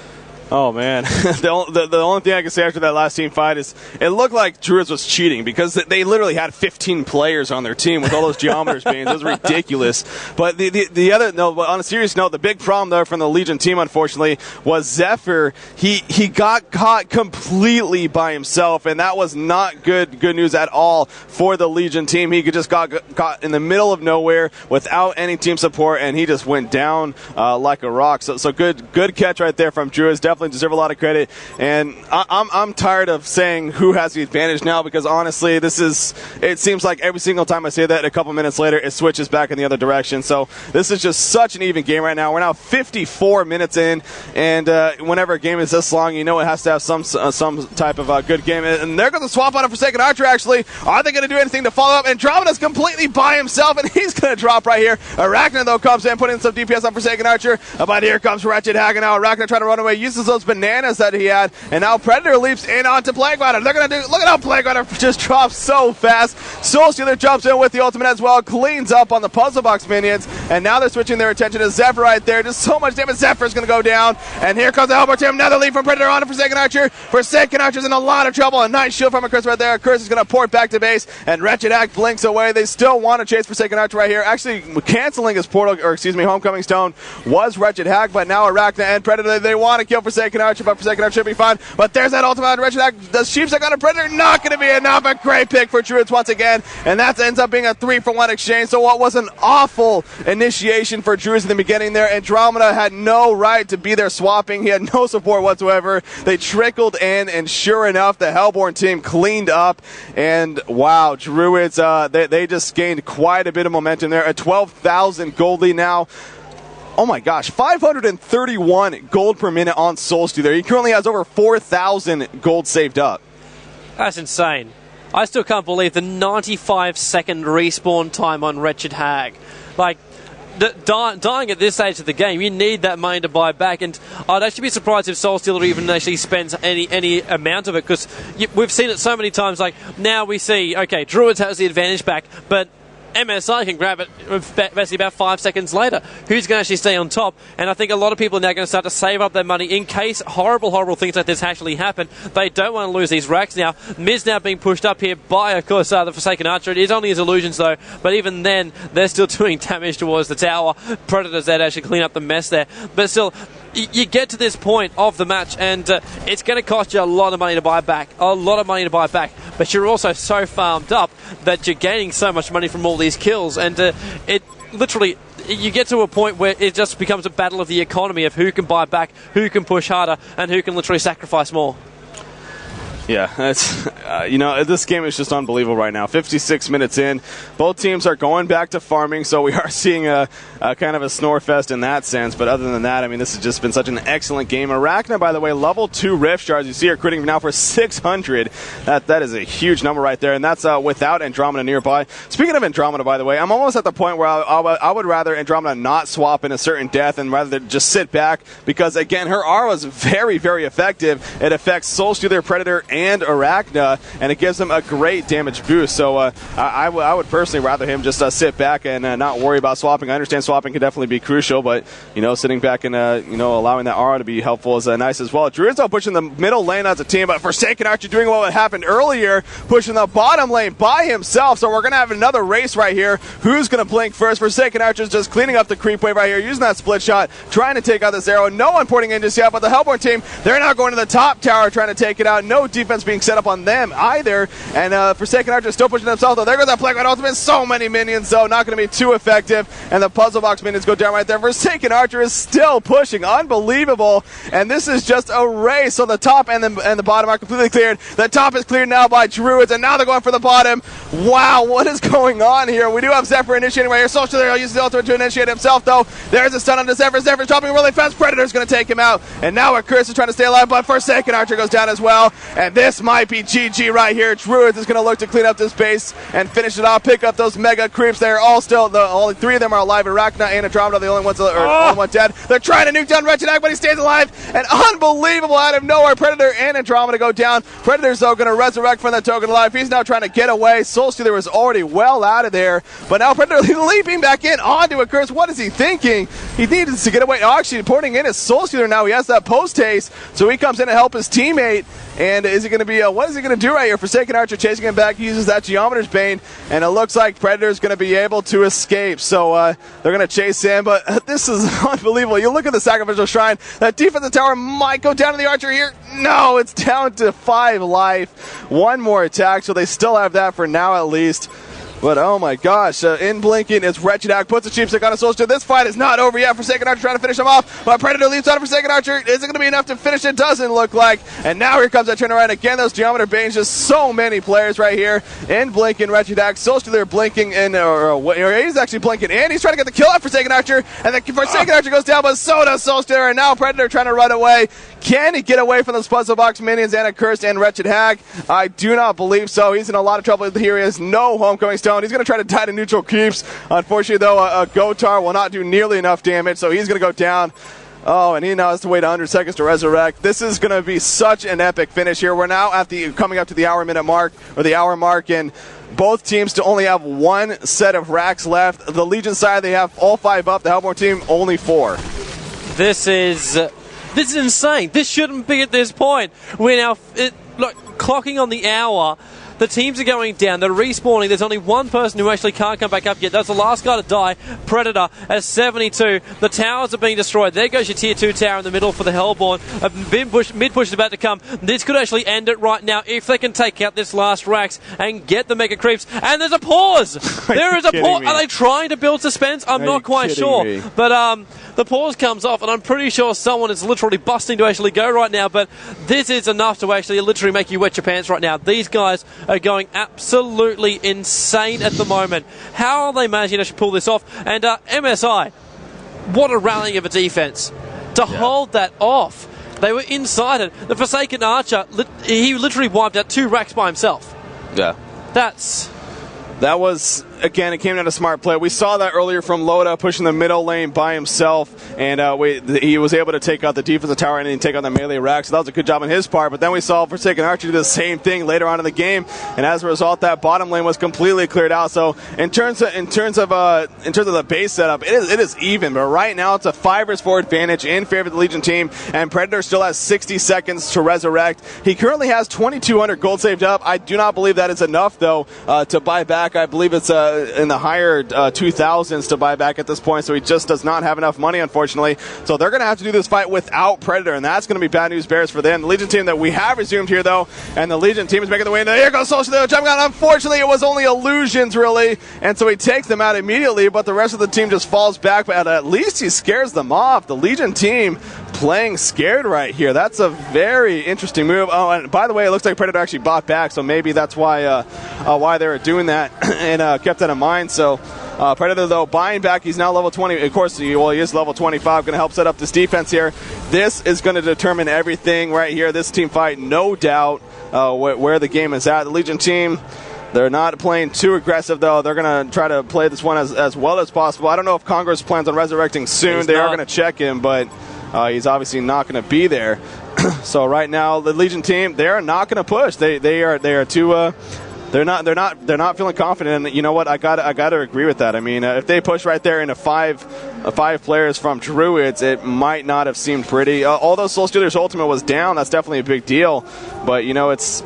Oh, man. The only thing I can say after that last team fight is it looked like Drdz was cheating, because they literally had 15 players on their team with all those geometers being. It was ridiculous. But the other, no, but on a serious note, the big problem there from the Legion team, unfortunately, was Zephyr. He got caught completely by himself, and that was not good news at all for the Legion team. He just got caught in the middle of nowhere without any team support, and he just went down like a rock. So good catch right there from Drdz. Definitely deserve a lot of credit, and I'm tired of saying who has the advantage now, because honestly, it seems like every single time I say that, a couple minutes later it switches back in the other direction. So this is just such an even game right now. We're now 54 minutes in, and whenever a game is this long, you know it has to have some type of good game. And they're going to swap on a Forsaken Archer. Actually, are they going to do anything to follow up? Andromeda's completely by himself, and he's going to drop right here. Arachna though comes in, putting some DPS on Forsaken Archer, but here comes Wretched Hag, and now Arachna trying to run away, uses those bananas that he had, and now Predator leaps in onto Plague Rider. They're going to look at how Plague Rider just drops so fast. Soul Stealer jumps in with the ultimate as well, cleans up on the puzzle box minions, and now they're switching their attention to Zephyr right there. Just so much damage. Zephyr's going to go down, and here comes the Hellbore team. Another lead from Predator on to Forsaken Archer. Forsaken Archer's in a lot of trouble. A nice shield from a Curse right there. Curse is going to port back to base, and Wretched Hag blinks away. They still want to chase Forsaken Archer right here. Actually, canceling his Homecoming Stone was Wretched Hag, but now Arachna and Predator, they want to kill Forsaken Archer, but Forsaken Archer should be fine. But there's that ultimate on Wretched Hag. The Sheepstick on a Predator, not going to be enough. A great pick for Drdz once again, and that ends up being a 3-for-1 exchange. So what was an awful initiation for Drdz in the beginning there. Andromeda had no right to be there swapping. He had no support whatsoever. They trickled in, and sure enough, the Hellborn team cleaned up. And wow, Druids, they just gained quite a bit of momentum there. A 12,000 gold lead now. Oh my gosh, 531 gold per minute on Soul Stealer. He currently has over 4,000 gold saved up. That's insane. I still can't believe the 95-second respawn time on Wretched Hag. Like, dying at this stage of the game, you need that money to buy back, and I'd actually be surprised if Soul Stealer even actually spends any amount of it, because we've seen it so many times. Like, now we see, okay, Druids has the advantage back, but MSI can grab it basically about 5 seconds later. Who's going to actually stay on top? And I think a lot of people are now going to start to save up their money in case horrible things like this actually happen. They don't want to lose these racks now. Miz now being pushed up here by, of course, the Forsaken Archer. It is only his illusions, though, but even then, they're still doing damage towards the tower. Predator's there to actually clean up the mess there. But still, you get to this point of the match, and it's going to cost you a lot of money to buy back. A lot of money to buy back. But you're also so farmed up that you're gaining so much money from all these kills, and it literally, you get to a point where it just becomes a battle of the economy of who can buy back, who can push harder, and who can literally sacrifice more. Yeah, it's, this game is just unbelievable right now. 56 minutes in. Both teams are going back to farming, so we are seeing a kind of a snore fest in that sense. But other than that, I mean, this has just been such an excellent game. Arachna, by the way, level 2 Rift Shards. You see her critting now for 600. That is a huge number right there, and that's without Andromeda nearby. Speaking of Andromeda, by the way, I'm almost at the point where I would rather Andromeda not swap in a certain death and rather than just sit back, because, again, her aura is very, very effective. It affects Soul Stealer, Predator, and Arachna, and it gives them a great damage boost. So I would personally rather him just sit back and not worry about swapping. I understand swapping can definitely be crucial, but sitting back and allowing that aura to be helpful is nice as well. Drdz pushing the middle lane as a team, but Forsaken Archer doing what happened earlier, pushing the bottom lane by himself. So we're going to have another race right here. Who's going to blink first? Forsaken Archer's just cleaning up the creep wave right here, using that split shot, trying to take out this arrow. No one porting in just yet, but the Hellborn team, they're now going to the top tower trying to take it out. No defense being set up on them either, and Forsaken Archer still pushing themselves, though. There goes that Plague Rider ultimate. So many minions, though, not going to be too effective, and the puzzle box minions go down right there. Forsaken Archer is still pushing, unbelievable, and this is just a race. So the top and the bottom are completely cleared. The top is cleared now by Druids, and now they're going for the bottom. Wow, what is going on here? We do have Zephyr initiating right here. Soul Stealer uses the ultimate to initiate himself, though. There's a stun on the Zephyr. Zephyr's dropping really fast. Predator's going to take him out, and now our Curse is trying to stay alive, but Forsaken Archer goes down as well, and and this might be GG right here. Drdz is going to look to clean up this base and finish it off, pick up those mega creeps. They're all still, only 3 of them are alive. Arachna and Andromeda are the only ones, only one dead. They're trying to nuke down Wretched Hag, but he stays alive, and unbelievable out of nowhere, Predator and Andromeda go down. Predator's, though, going to resurrect from that token alive. He's now trying to get away. Soul Stealer was already well out of there, but now Predator leaping back in onto a curse. What is he thinking? He needs to get away. Oh, actually, porting in his Soul Stealer now. He has that post haste, so he comes in to help his teammate. And is he going to be, what is he going to do right here? Forsaken Archer chasing him back. He uses that Geometer's Bane, and it looks like Predator's going to be able to escape. So they're going to chase him, but this is unbelievable. You look at the Sacrificial Shrine. That defensive tower might go down to the Archer here. No, it's down to 5 life. One more attack, so they still have that for now at least. But oh my gosh, in blinking, it's Wretched Hag, puts a cheap stick on a soldier. This fight is not over yet. Forsaken Archer trying to finish him off, but Predator leaps out of Forsaken Archer. Is it going to be enough to finish it? Doesn't look like. And now here comes that turnaround again. Those Geometer Banes, just so many players right here. In blinking, Wretched Hag, Soldier blinking, and he's actually blinking, and he's trying to get the kill out Forsaken Archer, and then Forsaken Archer goes down, but so does Soldier, and now Predator trying to run away. Can he get away from those Puzzle Box minions and a Cursed and Wretched Hag? I do not believe so. He's in a lot of trouble here. He has no Homecoming Stone. He's going to try to die to neutral creeps. Unfortunately, though, a Gotar will not do nearly enough damage, so he's going to go down. Oh, and he now has to wait 100 seconds to resurrect. This is going to be such an epic finish here. We're now at coming up to the hour-minute mark, or the hour mark, and both teams to only have 1 set of racks left. The Legion side, they have all 5 up. The Hellborn team, only 4. This is insane. This shouldn't be at this point. We're now clocking on the hour. The teams are going down. They're respawning. There's only one person who actually can't come back up yet. That's the last guy to die. Predator at 72. The towers are being destroyed. There goes your tier 2 tower in the middle for the Hellborn. Mid push is about to come. This could actually end it right now if they can take out this last Rax and get the Mega Creeps. And there's a pause. There is a pause. Are they trying to build suspense? I'm not quite sure. But the pause comes off, and I'm pretty sure someone is literally busting to actually go right now. But this is enough to actually literally make you wet your pants right now. These guys are going absolutely insane at the moment. How are they managing to pull this off? And MSI, what a rallying of a defense to hold that off. They were inside it. The Forsaken Archer, he literally wiped out 2 racks by himself. Yeah. That was, again, it came down to smart play. We saw that earlier from Loda pushing the middle lane by himself, and he was able to take out the defensive tower and then take on the melee rack, so that was a good job on his part. But then we saw Forsaken Archer do the same thing later on in the game, and as a result, that bottom lane was completely cleared out. So in terms of the base setup, it is even, but right now it's a 5-4 advantage in favor of the Legion team, and Predator still has 60 seconds to resurrect. He currently has 2,200 gold saved up. I do not believe that is enough, though, to buy back. I believe it's in the higher 2,000s to buy back at this point, so he just does not have enough money, unfortunately. So they're going to have to do this fight without Predator, and that's going to be bad news bears for them. The Legion team that we have resumed here, though, and the Legion team is making the way. Here goes Social jumping out. Unfortunately, it was only illusions, really, and so he takes them out immediately, but the rest of the team just falls back, but at least he scares them off. The Legion team playing scared right here. That's a very interesting move. Oh, and by the way, it looks like Predator actually bought back, so maybe that's why they were doing that and kept that in mind. So Predator, though, buying back. He's now level 20. Of course, he is level 25. Going to help set up this defense here. This is going to determine everything right here. This team fight, no doubt, where the game is at. The Legion team, they're not playing too aggressive, though. They're going to try to play this one as well as possible. I don't know if Congor plans on resurrecting soon. They are going to check him, but he's obviously not going to be there. So right now, the Legion team, they're not going to push. They are too. They're not feeling confident, and you know what? I got to agree with that. I mean, if they push right there into five players from Druids, it might not have seemed pretty. Although Soul Stealer's ultimate was down, that's definitely a big deal. But you know, it's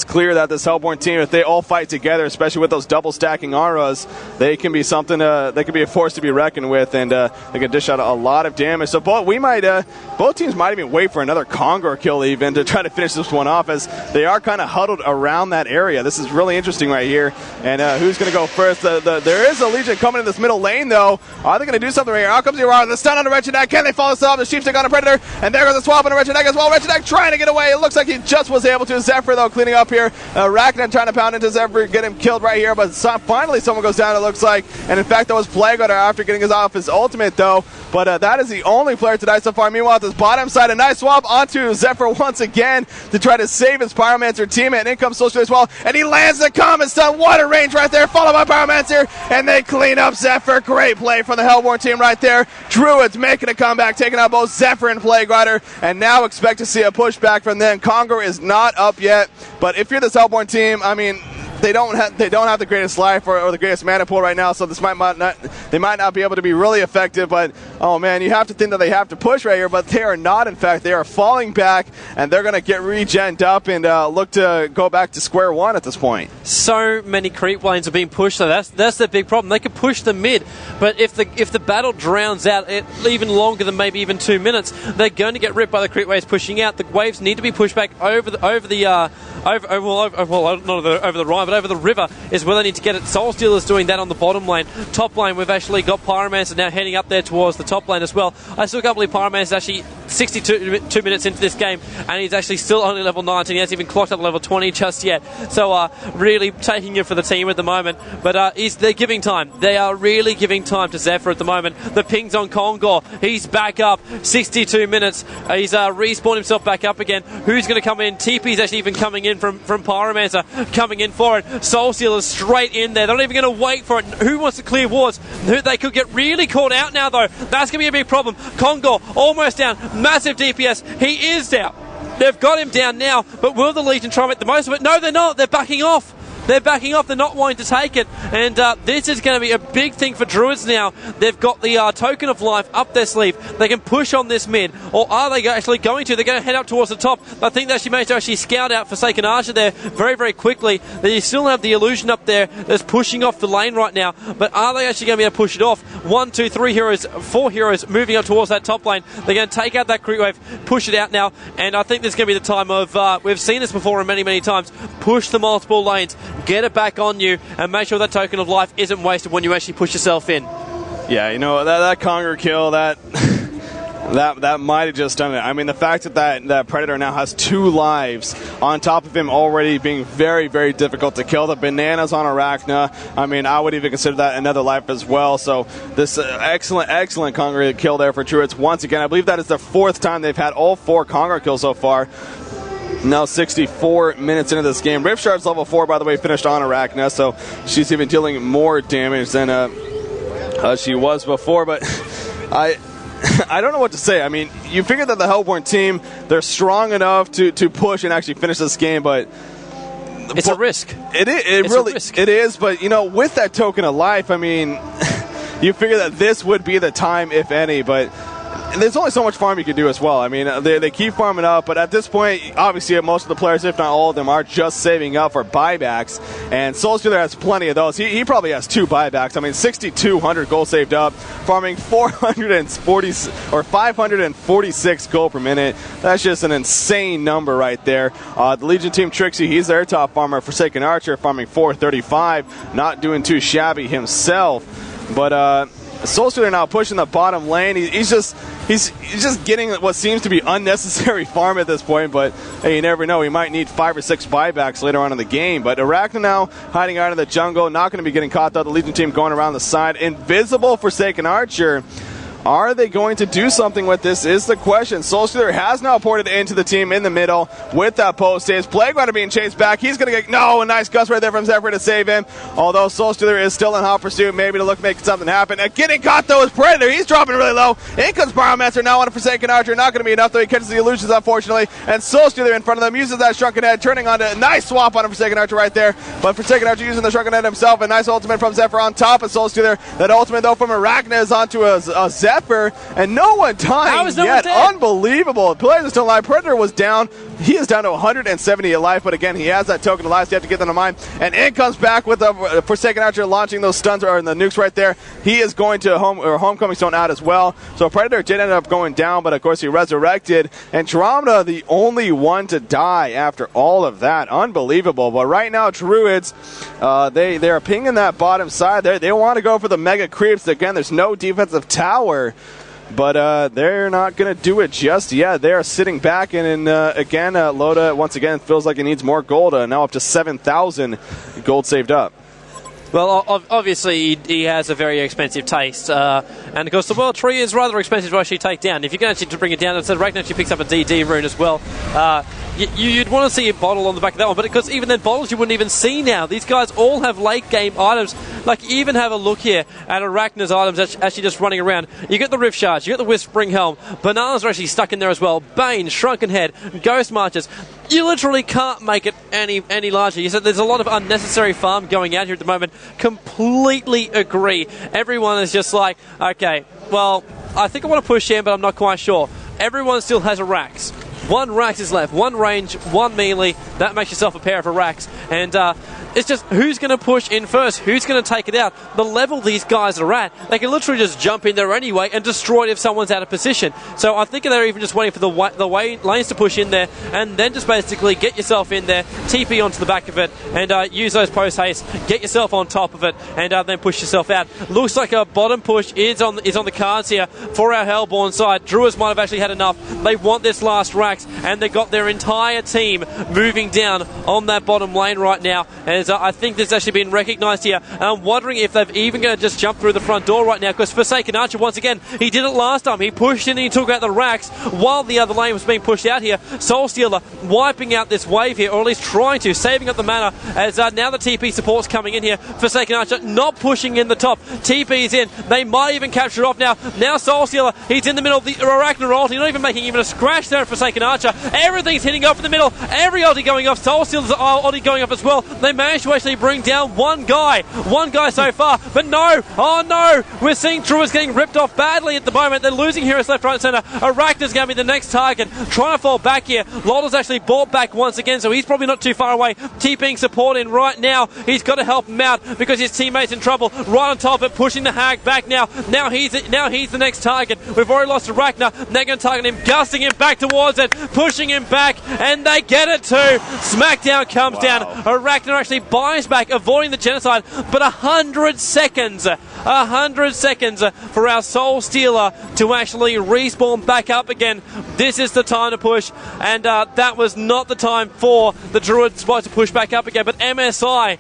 clear that this Hellborn team, if they all fight together, especially with those double stacking auras, they can be something. They can be a force to be reckoned with, and they can dish out a lot of damage. So both teams might even wait for another Congor kill even to try to finish this one off, as they are kind of huddled around that area. This is really interesting right here. And who's going to go first? There is a Legion coming in this middle lane, though. Are they going to do something right here? Out comes the Aurora. The stun on the Wretched Hag. Can they follow this up? The Sheepstick on a Predator, and there goes the swap on a Wretched Hag as well. Wretched Hag trying to get away. It looks like he just was able to. Zephyr Zephyr, though, cleaning up here. Arachna trying to pound into Zephyr, get him killed right here, but finally someone goes down, it looks like. And in fact, that was Plague Rider after getting off his ultimate, though. But that is the only player to die so far. Meanwhile, at this bottom side, a nice swap onto Zephyr once again to try to save his Pyromancer teammate. And in comes Social as well, and he lands the Common Stun. What a range right there, followed by Pyromancer, and they clean up Zephyr. Great play from the Hellborn team right there. Druids making a comeback, taking out both Zephyr and Plague Rider, and now expect to see a pushback from them. Congor is not up yet, but if you're this Hellborn team, I mean, they don't have the greatest life or the greatest mana pool right now, so they might not be able to be really effective. But oh man, you have to think that they have to push right here, but they are not. In fact, they are falling back, and they're going to get regened up and look to go back to square one at this point. So many creep lanes are being pushed, so that's the big problem. They can push the mid, but if the battle drowns out even longer than maybe even 2 minutes, they're going to get ripped by the creep waves pushing out. The waves need to be pushed back over the Rhine, but over the river is where they need to get it. Soulstealer's doing that on the bottom lane. Top lane, we've actually got Pyromancer now heading up there towards the top lane as well. I still can't believe Pyromancer's actually 62 minutes into this game, and he's actually still only level 19. He hasn't even clocked up level 20 just yet. So really taking it for the team at the moment. But they're giving time. They are really giving time to Zephyr at the moment. The ping's on Congor. He's back up. 62 minutes. He's respawned himself back up again. Who's going to come in? TP's actually even coming in from Pyromancer, coming in for it. Soulstealer's straight in there. They're not even going to wait for it. Who wants to clear wards? They could get really caught out now, though. That's going to be a big problem. Congor almost down. Massive DPS. He is down. They've got him down now, but will the Legion try and make the most of it? No, they're not. They're backing off. They're backing off. They're not wanting to take it. And this is going to be a big thing for Druids now. They've got the Token of Life up their sleeve. They can push on this mid. Or are they actually going to? They're going to head up towards the top. I think they actually managed to actually scout out Forsaken Archer there very, very quickly. They still have the Illusion up there that's pushing off the lane right now. But are they actually going to be able to push it off? 1, 2, 3 heroes, 4 heroes moving up towards that top lane. They're going to take out that creep wave, push it out now. And I think this is going to be the time of, we've seen this before many, many times, push the multiple lanes. Get it back on you and make sure that Token of Life isn't wasted when you actually push yourself in. Yeah, you know, that Congor kill, that might have just done it. I mean, the fact that Predator now has 2 lives on top of him already being very, very difficult to kill. The bananas on Arachna, I mean, I would even consider that another life as well. So this excellent Congor kill there for Druids once again. I believe that is the 4th time they've had all 4 Congor kills so far. Now 64 minutes into this game. Riftshard's level 4, by the way, finished on Arachna, so she's even dealing more damage than she was before. But I don't know what to say. I mean, you figure that the Hellborn team, they're strong enough to push and actually finish this game, but it's a risk. It really is. But you know, with that Token of Life, I mean, you figure that this would be the time, if any, but there's only so much farm you can do as well. I mean, they keep farming up, but at this point, obviously, most of the players, if not all of them, are just saving up for buybacks. And Soulstealer has plenty of those. He probably has 2 buybacks. I mean, 6,200 gold saved up, farming 546 gold per minute. That's just an insane number right there. The Legion team, Trixie, he's their top farmer. Forsaken Archer, farming 435, not doing too shabby himself. But Soulstealer now pushing the bottom lane. He's just getting what seems to be unnecessary farm at this point, but hey, you never know. He might need 5 or 6 buybacks later on in the game. But Arachna now hiding out of the jungle, not going to be getting caught though. The Legion team going around the side. Invisible Forsaken Archer. Are they going to do something with this is the question. Soulstealer has now ported into the team in the middle with that post haste. Plague Rider being chased back. He's going to get, no, a nice gust right there from Zephyr to save him. Although Soulstealer is still in hot pursuit, maybe to make something happen. And getting caught though is Predator. He's dropping really low. In comes Pyromancer now on a Forsaken Archer. Not going to be enough though. He catches the illusions unfortunately. And Soulstealer in front of them uses that Shrunken Head, turning on a nice swap on a Forsaken Archer right there. But Forsaken Archer using the Shrunken Head himself. A nice ultimate from Zephyr on top of Soulstealer. That ultimate though from Arachna is onto a Zephyr. And no one dying yet. Unbelievable. Players are still alive. Predator was down. He is down to 170 life, but again, he has that Token of Life, so you have to get them to mind. And in comes back with the Forsaken Archer launching those stuns or the nukes right there. He is going to Homecoming Stone out as well. So Predator did end up going down, but of course he resurrected. And Andromeda, the only one to die after all of that. Unbelievable. But right now, Druids, they are pinging that bottom side there. They want to go for the mega creeps. Again, there's no defensive tower. But they're not going to do it just yet. They are sitting back, and again, Loda, once again, feels like it needs more gold. Now up to 7,000 gold saved up. Well, obviously, he has a very expensive taste. And, of course, the World Tree is rather expensive to actually take down. If you're going to bring it down, instead, Ragnar actually picks up a DD rune as well. You'd want to see a bottle on the back of that one, but because even then bottles you wouldn't even see now. These guys all have late game items. Like, even have a look here at Arachna's items actually just running around. You get the Rift Shards, you get the Whispering Helm, Bananas are actually stuck in there as well, Bane, Shrunken Head, Ghost Marches. You literally can't make it any larger. You said there's a lot of unnecessary farm going out here at the moment. Completely agree. Everyone is just like, okay, well, I think I want to push in, but I'm not quite sure. Everyone still has a Rax. One Rax is left, one range, one melee. That makes yourself a pair of a Rax. And it's just who's going to push in first, who's going to take it out. The level these guys are at, they can literally just jump in there anyway and destroy it if someone's out of position. So I think they're even just waiting for the lanes to push in there and then just basically get yourself in there, TP onto the back of it, and use those post haste, get yourself on top of it, and then push yourself out. Looks like a bottom push is on the cards here for our Hellborn side. Druids might have actually had enough. They want this last Rax, and they've got their entire team moving down on that bottom lane right now. As I think this has actually been recognised here. And I'm wondering if they've even going to just jump through the front door right now, because Forsaken Archer, once again, he did it last time. He pushed in and he took out the Rax while the other lane was being pushed out here. Soul Stealer wiping out this wave here, or at least trying to, saving up the mana, as now the TP support's coming in here. Forsaken Archer not pushing in the top. TP's in. They might even capture it off now. Now Soul Stealer, he's in the middle of the Arachna ulti, not even making even a scratch there at Forsaken Archer. Everything's hitting off in the middle. Every ulti going off. Soul Stealer's ulti going off as well. They managed to actually bring down one guy so far, but no, oh no, we're seeing Druids getting ripped off badly at the moment. They're losing heroes left, right and centre. Arachna's going to be the next target, trying to fall back here. Lotta's actually bought back once again, so he's probably not too far away. TPing support in right now. He's got to help him out because his teammate's in trouble. Right on top of it, pushing the Hag back now. Now he's the next target. We've already lost to Arachna. They're going to target him, gusting him back towards it, pushing him back, and they get it too. Smackdown comes down. Arachna actually buys back, avoiding the genocide, but 100 seconds for our Soul Stealer to actually respawn back up again. This is the time to push, and that was not the time for the Druid spot to push back up again. But MSI,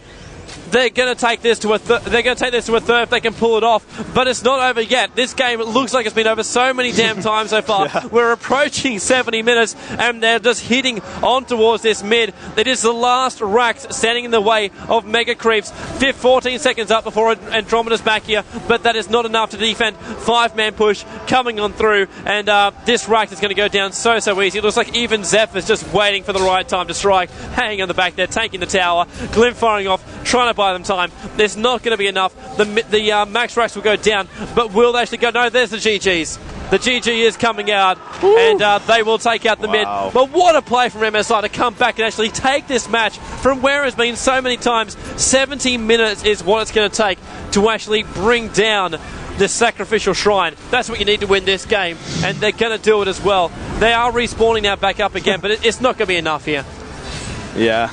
they're going to take this to a third if they can pull it off, but it's not over yet. This game looks like it's been over so many damn times so far. Yeah. We're approaching 70 minutes, and they're just hitting on towards this mid. It is the last Rax standing in the way of Mega Creeps. 14 seconds up before Andromeda's back here, but that is not enough to defend. 5-man push coming on through, and this Rax is going to go down so easy. It looks like even Zeph is just waiting for the right time to strike, hanging on the back there, taking the tower, Glim firing off, trying to buy them time. There's not going to be enough. The max Rax will go down, but will they actually go? No, there's the GGs. The GG is coming out. Ooh. And they will take out the mid. But what a play from MSI to come back and actually take this match from where it's been so many times. 70 minutes is what it's going to take to actually bring down this sacrificial shrine. That's what you need to win this game, and they're going to do it as well. They are respawning now back up again, but it's not going to be enough here. Yeah.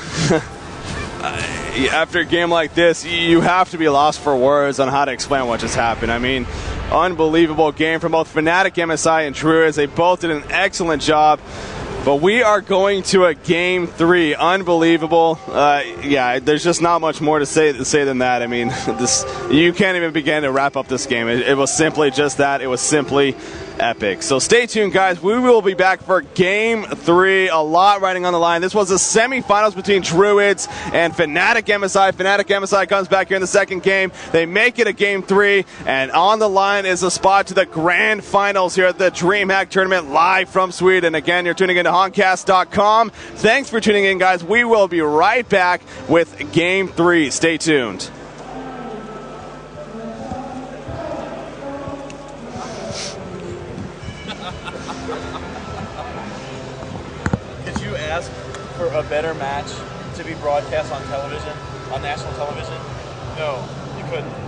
After a game like this, you have to be lost for words on how to explain what just happened. I mean, unbelievable game from both Fnatic, MSI, and Drdz. They both did an excellent job. But we are going to a Game 3. Unbelievable. Yeah, there's just not much more to say than that. I mean, you can't even begin to wrap up this game. It was simply just that. It was simply epic. So stay tuned, guys. We will be back for Game 3. A lot riding on the line. This was the semifinals between Drdz and Fnatic MSI. Fnatic MSI comes back here in the second game. They make it a Game 3, and on the line is a spot to the grand finals here at the DreamHack Tournament live from Sweden. Again, you're tuning into Honcast.com. Thanks for tuning in, guys. We will be right back with Game 3. Stay tuned. Did you ask for a better match to be broadcast on television, on national television? No, you couldn't.